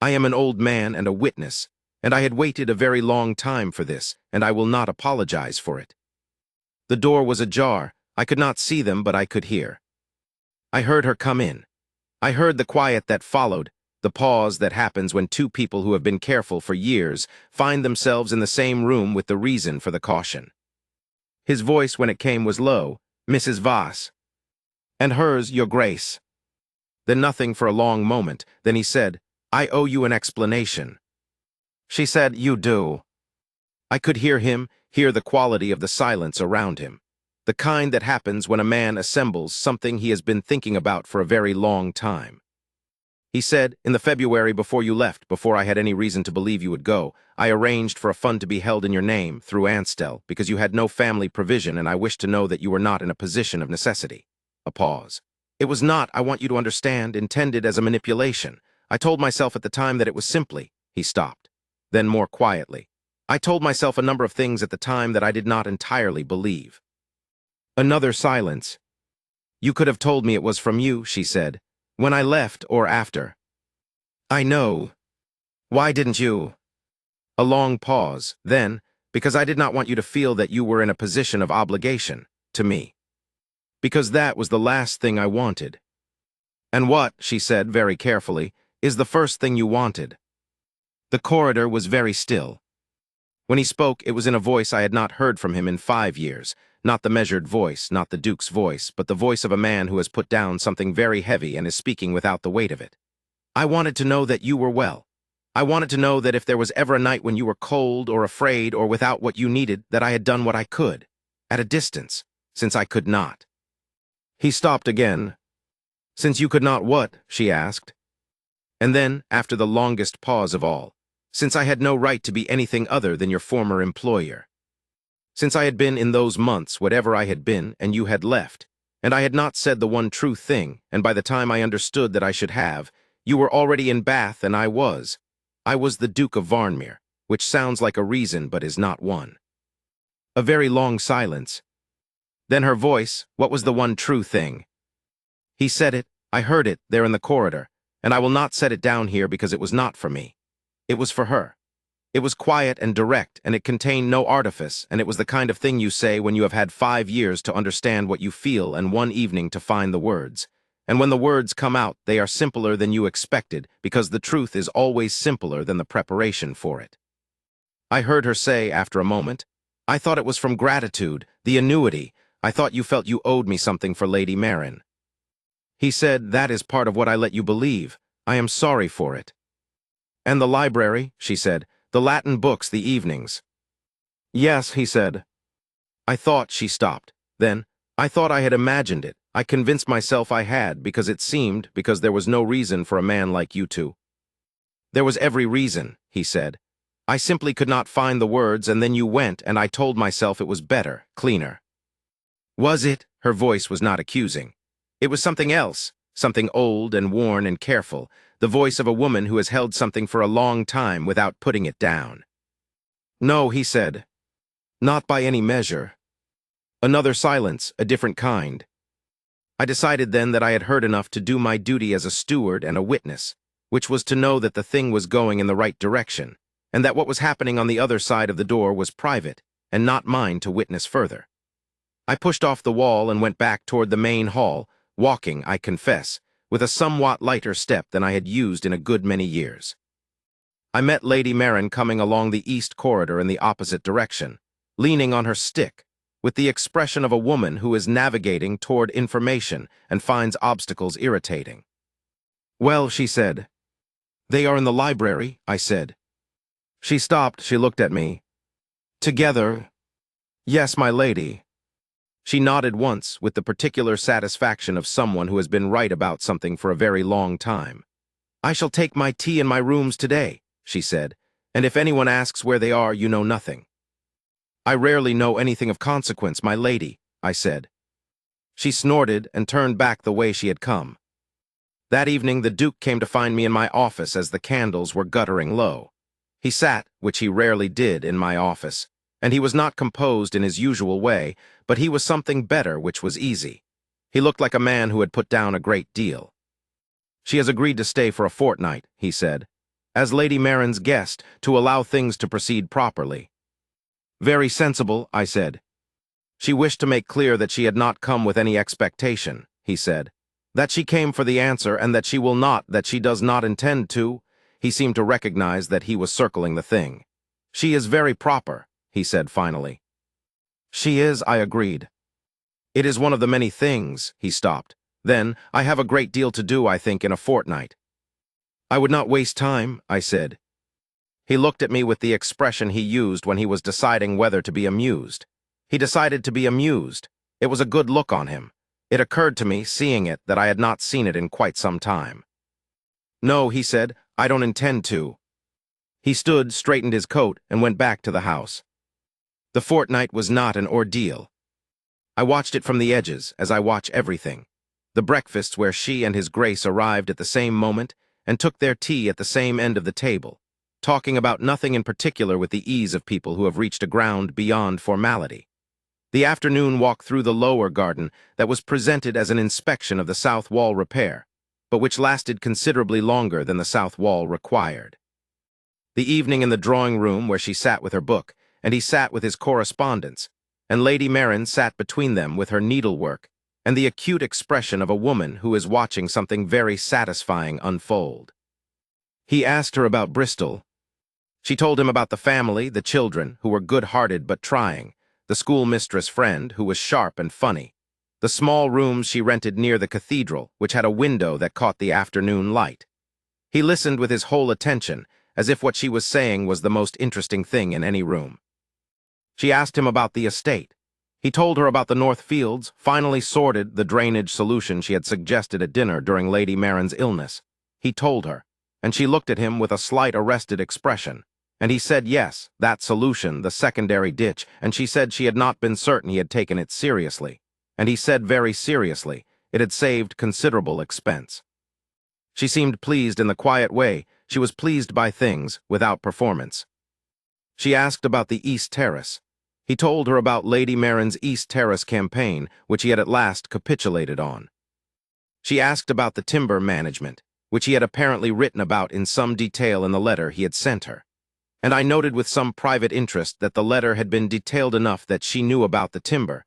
I am an old man and a witness, and I had waited a very long time for this, and I will not apologize for it. The door was ajar. I could not see them, but I could hear. I heard her come in. I heard the quiet that followed, the pause that happens when two people who have been careful for years find themselves in the same room with the reason for the caution. His voice, when it came, was low, "Mrs. Voss." "And hers, Your Grace." Then nothing for a long moment. Then he said, "I owe you an explanation." She said, "You do." I could hear him, hear the quality of the silence around him, the kind that happens when a man assembles something he has been thinking about for a very long time. He said, "In the February before you left, before I had any reason to believe you would go, I arranged for a fund to be held in your name, through Anstel, because you had no family provision and I wished to know that you were not in a position of necessity." A pause. "It was not, I want you to understand, intended as a manipulation. I told myself at the time that it was simply—" He stopped. Then more quietly, "I told myself a number of things at the time that I did not entirely believe." Another silence. "You could have told me it was from you," she said, "when I left or after." "I know. Why didn't you?" A long pause. Then, "Because I did not want you to feel that you were in a position of obligation to me. Because that was the last thing I wanted." "And what," she said very carefully, "is the first thing you wanted?" The corridor was very still. When he spoke, it was in a voice I had not heard from him in 5 years, not the measured voice, not the Duke's voice, but the voice of a man who has put down something very heavy and is speaking without the weight of it. "I wanted to know that you were well. I wanted to know that if there was ever a night when you were cold or afraid or without what you needed, that I had done what I could, at a distance, since I could not." He stopped again. "Since you could not what?" she asked. And then, after the longest pause of all, "Since I had no right to be anything other than your former employer. Since I had been in those months whatever I had been and you had left, and I had not said the one true thing, and by the time I understood that I should have, you were already in Bath and I was. I was the Duke of Varnmere, which sounds like a reason but is not one." A very long silence. Then her voice, "What was the one true thing?" He said it, I heard it, there in the corridor, and I will not set it down here because it was not for me. It was for her. It was quiet and direct, and it contained no artifice, and it was the kind of thing you say when you have had 5 years to understand what you feel and one evening to find the words. And when the words come out, they are simpler than you expected, because the truth is always simpler than the preparation for it. I heard her say, after a moment, "I thought it was from gratitude, the annuity. I thought you felt you owed me something for Lady Marin." He said, "That is part of what I let you believe. I am sorry for it." "And the library," she said, "the Latin books, the evenings." "Yes," he said. I thought she stopped. Then, I thought I had imagined it. I convinced myself I had, because it seemed, because there was no reason for a man like you to. "There was every reason," he said. "I simply could not find the words, and then you went, and I told myself it was better, cleaner." "Was it?" Her voice was not accusing. It was something else, something old and worn and careful, the voice of a woman who has held something for a long time without putting it down. "No," he said. "Not by any measure." Another silence, a different kind. I decided then that I had heard enough to do my duty as a steward and a witness, which was to know that the thing was going in the right direction, and that what was happening on the other side of the door was private, and not mine to witness further. I pushed off the wall and went back toward the main hall, walking, I confess, with a somewhat lighter step than I had used in a good many years. I met Lady Marin coming along the east corridor in the opposite direction, leaning on her stick, with the expression of a woman who is navigating toward information and finds obstacles irritating. Well, she said. They are in the library, I said. She stopped, she looked at me. Together? Yes, my lady. She nodded once with the particular satisfaction of someone who has been right about something for a very long time. I shall take my tea in my rooms today, she said, and if anyone asks where they are, you know nothing. I rarely know anything of consequence, my lady, I said. She snorted and turned back the way she had come. That evening the Duke came to find me in my office as the candles were guttering low. He sat, which he rarely did, in my office, and he was not composed in his usual way, but he was something better, which was easy. He looked like a man who had put down a great deal. She has agreed to stay for a fortnight, he said, as Lady Maren's guest, to allow things to proceed properly. Very sensible, I said. She wished to make clear that she had not come with any expectation, he said. That she came for the answer and that she does not intend to. He seemed to recognize that he was circling the thing. She is very proper, he said finally. She is, I agreed. It is one of the many things, he stopped. Then, I have a great deal to do, I think, in a fortnight. I would not waste time, I said. He looked at me with the expression he used when he was deciding whether to be amused. He decided to be amused. It was a good look on him. It occurred to me, seeing it, that I had not seen it in quite some time. No, he said, I don't intend to. He stood, straightened his coat, and went back to the house. The fortnight was not an ordeal. I watched it from the edges, as I watch everything. The breakfasts where she and his Grace arrived at the same moment and took their tea at the same end of the table, talking about nothing in particular with the ease of people who have reached a ground beyond formality. The afternoon walk through the lower garden that was presented as an inspection of the south wall repair, but which lasted considerably longer than the south wall required. The evening in the drawing-room where she sat with her book, and he sat with his correspondence, and Lady Maren sat between them with her needlework, and the acute expression of a woman who is watching something very satisfying unfold. He asked her about Bristol. She told him about the family, the children, who were good-hearted but trying, the schoolmistress friend, who was sharp and funny, the small rooms she rented near the cathedral, which had a window that caught the afternoon light. He listened with his whole attention, as if what she was saying was the most interesting thing in any room. She asked him about the estate. He told her about the North Fields, finally sorted the drainage solution she had suggested at dinner during Lady Maren's illness. He told her, and she looked at him with a slight arrested expression. And he said yes, that solution, the secondary ditch, and she said she had not been certain he had taken it seriously. And he said very seriously, it had saved considerable expense. She seemed pleased in the quiet way. She was pleased by things, without performance. She asked about the East Terrace. He told her about Lady Maren's East Terrace campaign, which he had at last capitulated on. She asked about the timber management, which he had apparently written about in some detail in the letter he had sent her. And I noted with some private interest that the letter had been detailed enough that she knew about the timber,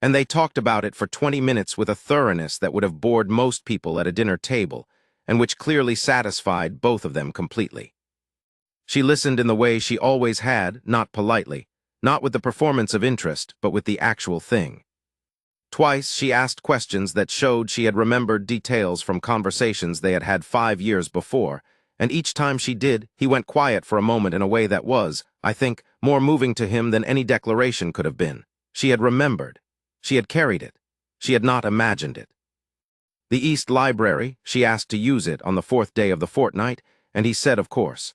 and they talked about it for 20 minutes with a thoroughness that would have bored most people at a dinner table, and which clearly satisfied both of them completely. She listened in the way she always had, not politely, not with the performance of interest, but with the actual thing. Twice she asked questions that showed she had remembered details from conversations they had had 5 years before, and each time she did, he went quiet for a moment in a way that was, I think, more moving to him than any declaration could have been. She had remembered. She had carried it. She had not imagined it. The East Library, she asked to use it on the 4th day of the fortnight, and he said of course.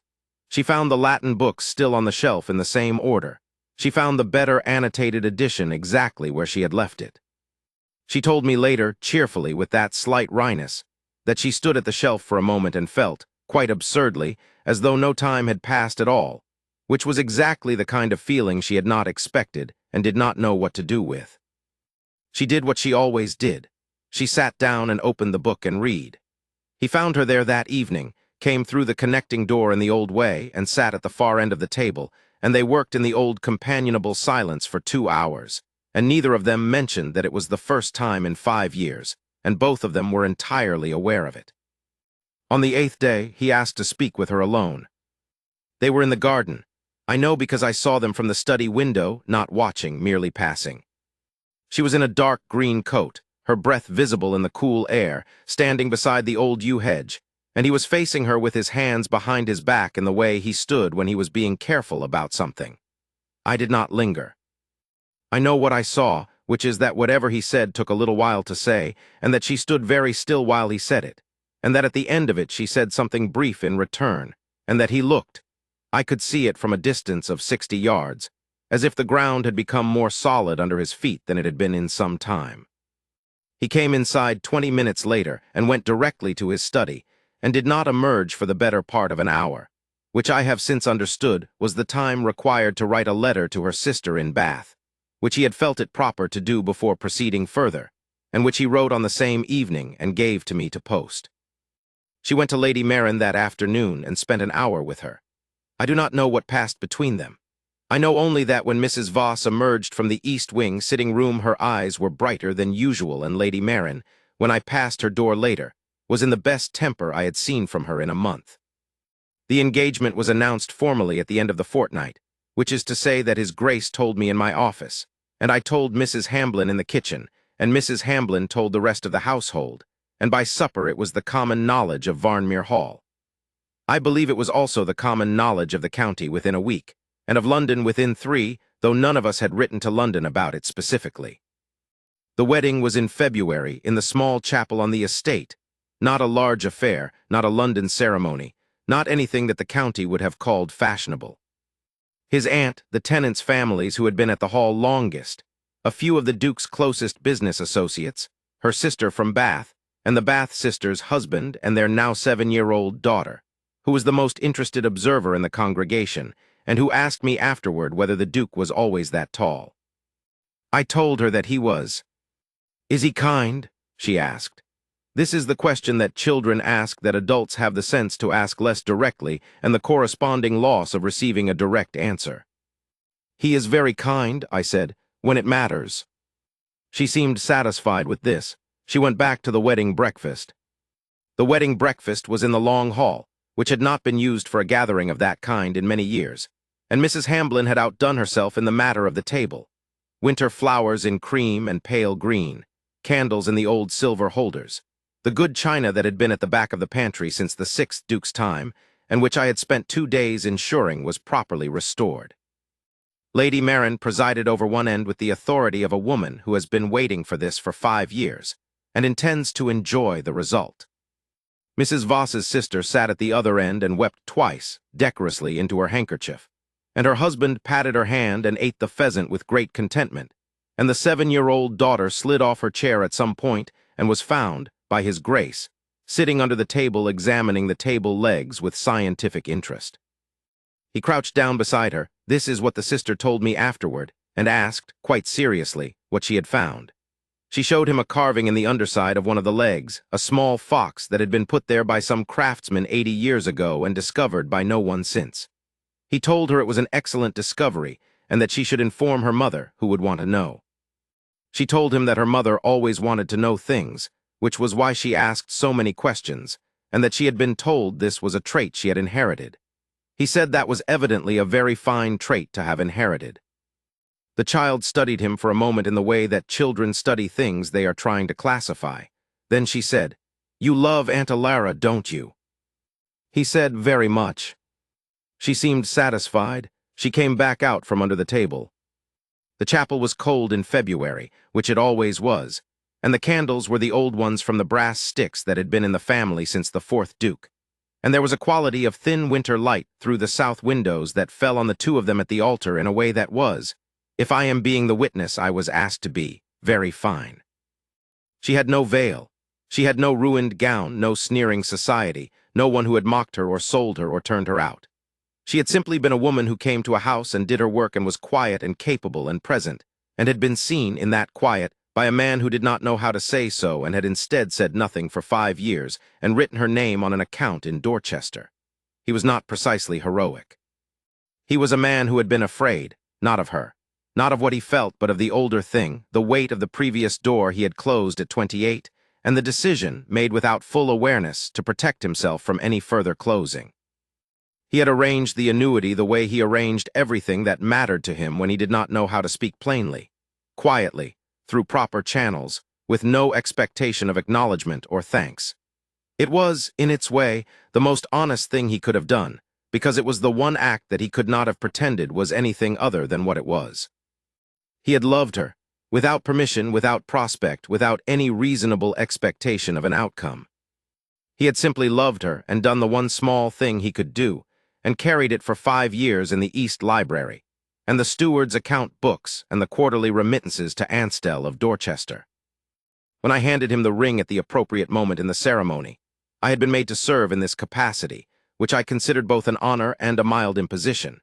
She found the Latin books still on the shelf in the same order. She found the better annotated edition exactly where she had left it. She told me later, cheerfully, with that slight wryness, that she stood at the shelf for a moment and felt, quite absurdly, as though no time had passed at all, which was exactly the kind of feeling she had not expected and did not know what to do with. She did what she always did. She sat down and opened the book and read. He found her there that evening, came through the connecting door in the old way, and sat at the far end of the table, and they worked in the old companionable silence for 2 hours, and neither of them mentioned that it was the first time in 5 years, and both of them were entirely aware of it. On the 8th day, he asked to speak with her alone. They were in the garden. I know because I saw them from the study window, not watching, merely passing. She was in a dark green coat, her breath visible in the cool air, standing beside the old yew hedge, and he was facing her with his hands behind his back in the way he stood when he was being careful about something. I did not linger. I know what I saw, which is that whatever he said took a little while to say, and that she stood very still while he said it, and that at the end of it she said something brief in return, and that he looked. I could see it from a distance of 60 yards, as if the ground had become more solid under his feet than it had been in some time. He came inside 20 minutes later and went directly to his study, and did not emerge for the better part of an hour, which I have since understood was the time required to write a letter to her sister in Bath, which he had felt it proper to do before proceeding further, and which he wrote on the same evening and gave to me to post. She went to Lady Marin that afternoon and spent an hour with her. I do not know what passed between them. I know only that when Mrs. Voss emerged from the east wing sitting room her eyes were brighter than usual, and Lady Marin, when I passed her door later, was in the best temper I had seen from her in a month. The engagement was announced formally at the end of the fortnight, which is to say that His Grace told me in my office, and I told Mrs. Hamblin in the kitchen, and Mrs. Hamblin told the rest of the household, and by supper it was the common knowledge of Varnmere Hall. I believe it was also the common knowledge of the county within a week, and of London within 3, though none of us had written to London about it specifically. The wedding was in February in the small chapel on the estate, not a large affair, not a London ceremony, not anything that the county would have called fashionable. His aunt, the tenants' families who had been at the hall longest, a few of the Duke's closest business associates, her sister from Bath, and the Bath sisters' husband and their now 7-year-old daughter, who was the most interested observer in the congregation, and who asked me afterward whether the Duke was always that tall. I told her that he was. "Is he kind?" she asked. This is the question that children ask that adults have the sense to ask less directly, and the corresponding loss of receiving a direct answer. "He is very kind," I said, "when it matters." She seemed satisfied with this. She went back to the wedding breakfast. The wedding breakfast was in the long hall, which had not been used for a gathering of that kind in many years, and Mrs. Hamblin had outdone herself in the matter of the table. Winter flowers in cream and pale green, candles in the old silver holders, the good china that had been at the back of the pantry since the 6th Duke's time, and which I had spent 2 days ensuring was properly restored. Lady Marin presided over one end with the authority of a woman who has been waiting for this for 5 years, and intends to enjoy the result. Mrs. Voss's sister sat at the other end and wept twice, decorously, into her handkerchief, and her husband patted her hand and ate the pheasant with great contentment, and the 7-year-old daughter slid off her chair at some point and was found, by His Grace, sitting under the table examining the table legs with scientific interest. He crouched down beside her, this is what the sister told me afterward, and asked, quite seriously, what she had found. She showed him a carving in the underside of one of the legs, a small fox that had been put there by some craftsman 80 years ago and discovered by no one since. He told her it was an excellent discovery, and that she should inform her mother, who would want to know. She told him that her mother always wanted to know things, which was why she asked so many questions, and that she had been told this was a trait she had inherited. He said that was evidently a very fine trait to have inherited. The child studied him for a moment in the way that children study things they are trying to classify. Then she said, "You love Aunt Alara, don't you?" He said, "Very much." She seemed satisfied. She came back out from under the table. The chapel was cold in February, which it always was, and the candles were the old ones from the brass sticks that had been in the family since the 4th Duke, and there was a quality of thin winter light through the south windows that fell on the 2 of them at the altar in a way that was, if I am being the witness I was asked to be, very fine. She had no veil. She had no ruined gown, no sneering society, no one who had mocked her or sold her or turned her out. She had simply been a woman who came to a house and did her work and was quiet and capable and present, and had been seen in that quiet by a man who did not know how to say so and had instead said nothing for 5 years and written her name on an account in Dorchester. He was not precisely heroic. He was a man who had been afraid, not of her, not of what he felt, but of the older thing, the weight of the previous door he had closed at 28, and the decision, made without full awareness, to protect himself from any further closing. He had arranged the annuity the way he arranged everything that mattered to him when he did not know how to speak plainly, quietly, through proper channels, with no expectation of acknowledgement or thanks. It was, in its way, the most honest thing he could have done, because it was the one act that he could not have pretended was anything other than what it was. He had loved her, without permission, without prospect, without any reasonable expectation of an outcome. He had simply loved her and done the one small thing he could do, and carried it for 5 years in the East Library, and the steward's account books and the quarterly remittances to Ansdell of Dorchester. When I handed him the ring at the appropriate moment in the ceremony, I had been made to serve in this capacity, which I considered both an honor and a mild imposition.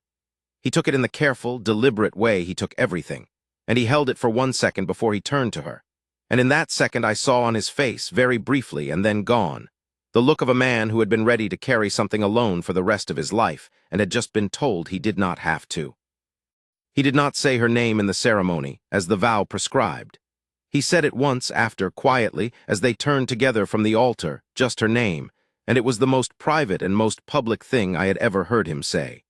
He took it in the careful, deliberate way he took everything, and he held it for 1 second before he turned to her, and in that second I saw on his face, very briefly and then gone, the look of a man who had been ready to carry something alone for the rest of his life and had just been told he did not have to. He did not say her name in the ceremony, as the vow prescribed. He said it once after, quietly, as they turned together from the altar, just her name, and it was the most private and most public thing I had ever heard him say.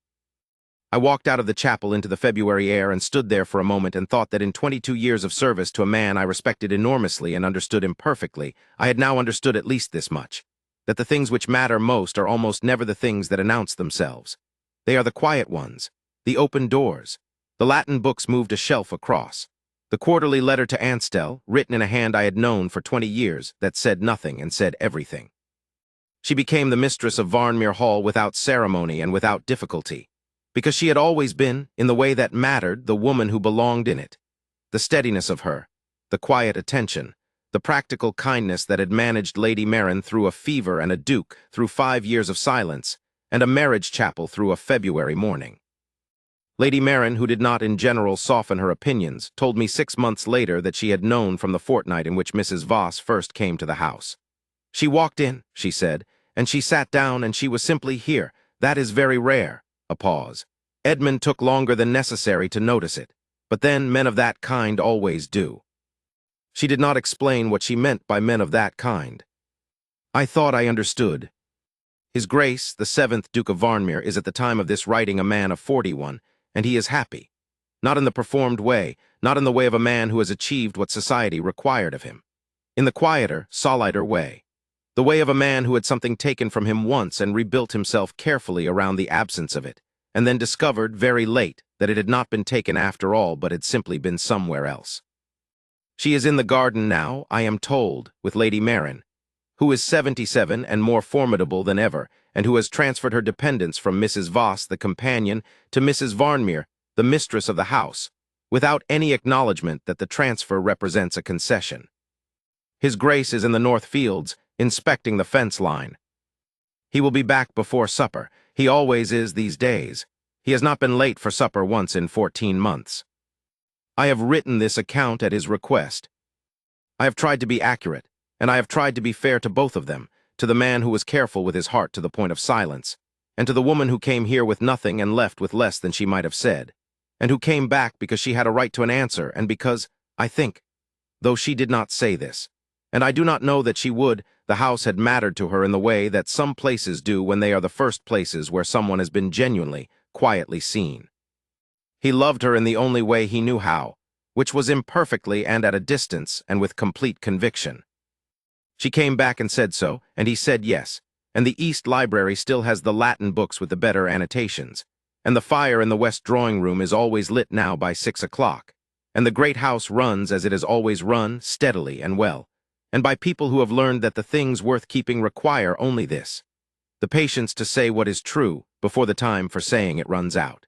I walked out of the chapel into the February air and stood there for a moment and thought that in 22 years of service to a man I respected enormously and understood imperfectly, I had now understood at least this much, that the things which matter most are almost never the things that announce themselves. They are the quiet ones, the open doors. The Latin books moved a shelf across. The quarterly letter to Ansdell, written in a hand I had known for 20 years, that said nothing and said everything. She became the mistress of Varnmere Hall without ceremony and without difficulty, because she had always been, in the way that mattered, the woman who belonged in it. The steadiness of her, the quiet attention, the practical kindness that had managed Lady Maren through a fever and a duke, through 5 years of silence, and a marriage chapel through a February morning. Lady Maren, who did not in general soften her opinions, told me 6 months later that she had known from the fortnight in which Mrs. Voss first came to the house. She walked in, she said, and she sat down and she was simply here. That is very rare. A pause. Edmund took longer than necessary to notice it, but then men of that kind always do. She did not explain what she meant by men of that kind. I thought I understood. His Grace, the 7th Duke of Varnmere, is at the time of this writing a man of 41, and he is happy. Not in the performed way, not in the way of a man who has achieved what society required of him. In the quieter, solider way. The way of a man who had something taken from him once and rebuilt himself carefully around the absence of it, and then discovered, very late, that it had not been taken after all, but had simply been somewhere else. She is in the garden now, I am told, with Lady Maren, who is 77 and more formidable than ever, and who has transferred her dependence from Mrs. Voss, the companion, to Mrs. Varnmere, the mistress of the house, without any acknowledgement that the transfer represents a concession. His Grace is in the North Fields, inspecting the fence line. He will be back before supper. He always is these days. He has not been late for supper once in 14 months. I have written this account at his request. I have tried to be accurate, and I have tried to be fair to both of them, to the man who was careful with his heart to the point of silence, and to the woman who came here with nothing and left with less than she might have said, and who came back because she had a right to an answer and because, I think, though she did not say this, and I do not know that she would, the house had mattered to her in the way that some places do when they are the first places where someone has been genuinely, quietly seen. He loved her in the only way he knew how, which was imperfectly and at a distance and with complete conviction. She came back and said so, and he said yes, and the East Library still has the Latin books with the better annotations, and the fire in the West drawing-room is always lit now by 6 o'clock, and the great house runs as it has always run, steadily and well, and by people who have learned that the things worth keeping require only this, the patience to say what is true before the time for saying it runs out.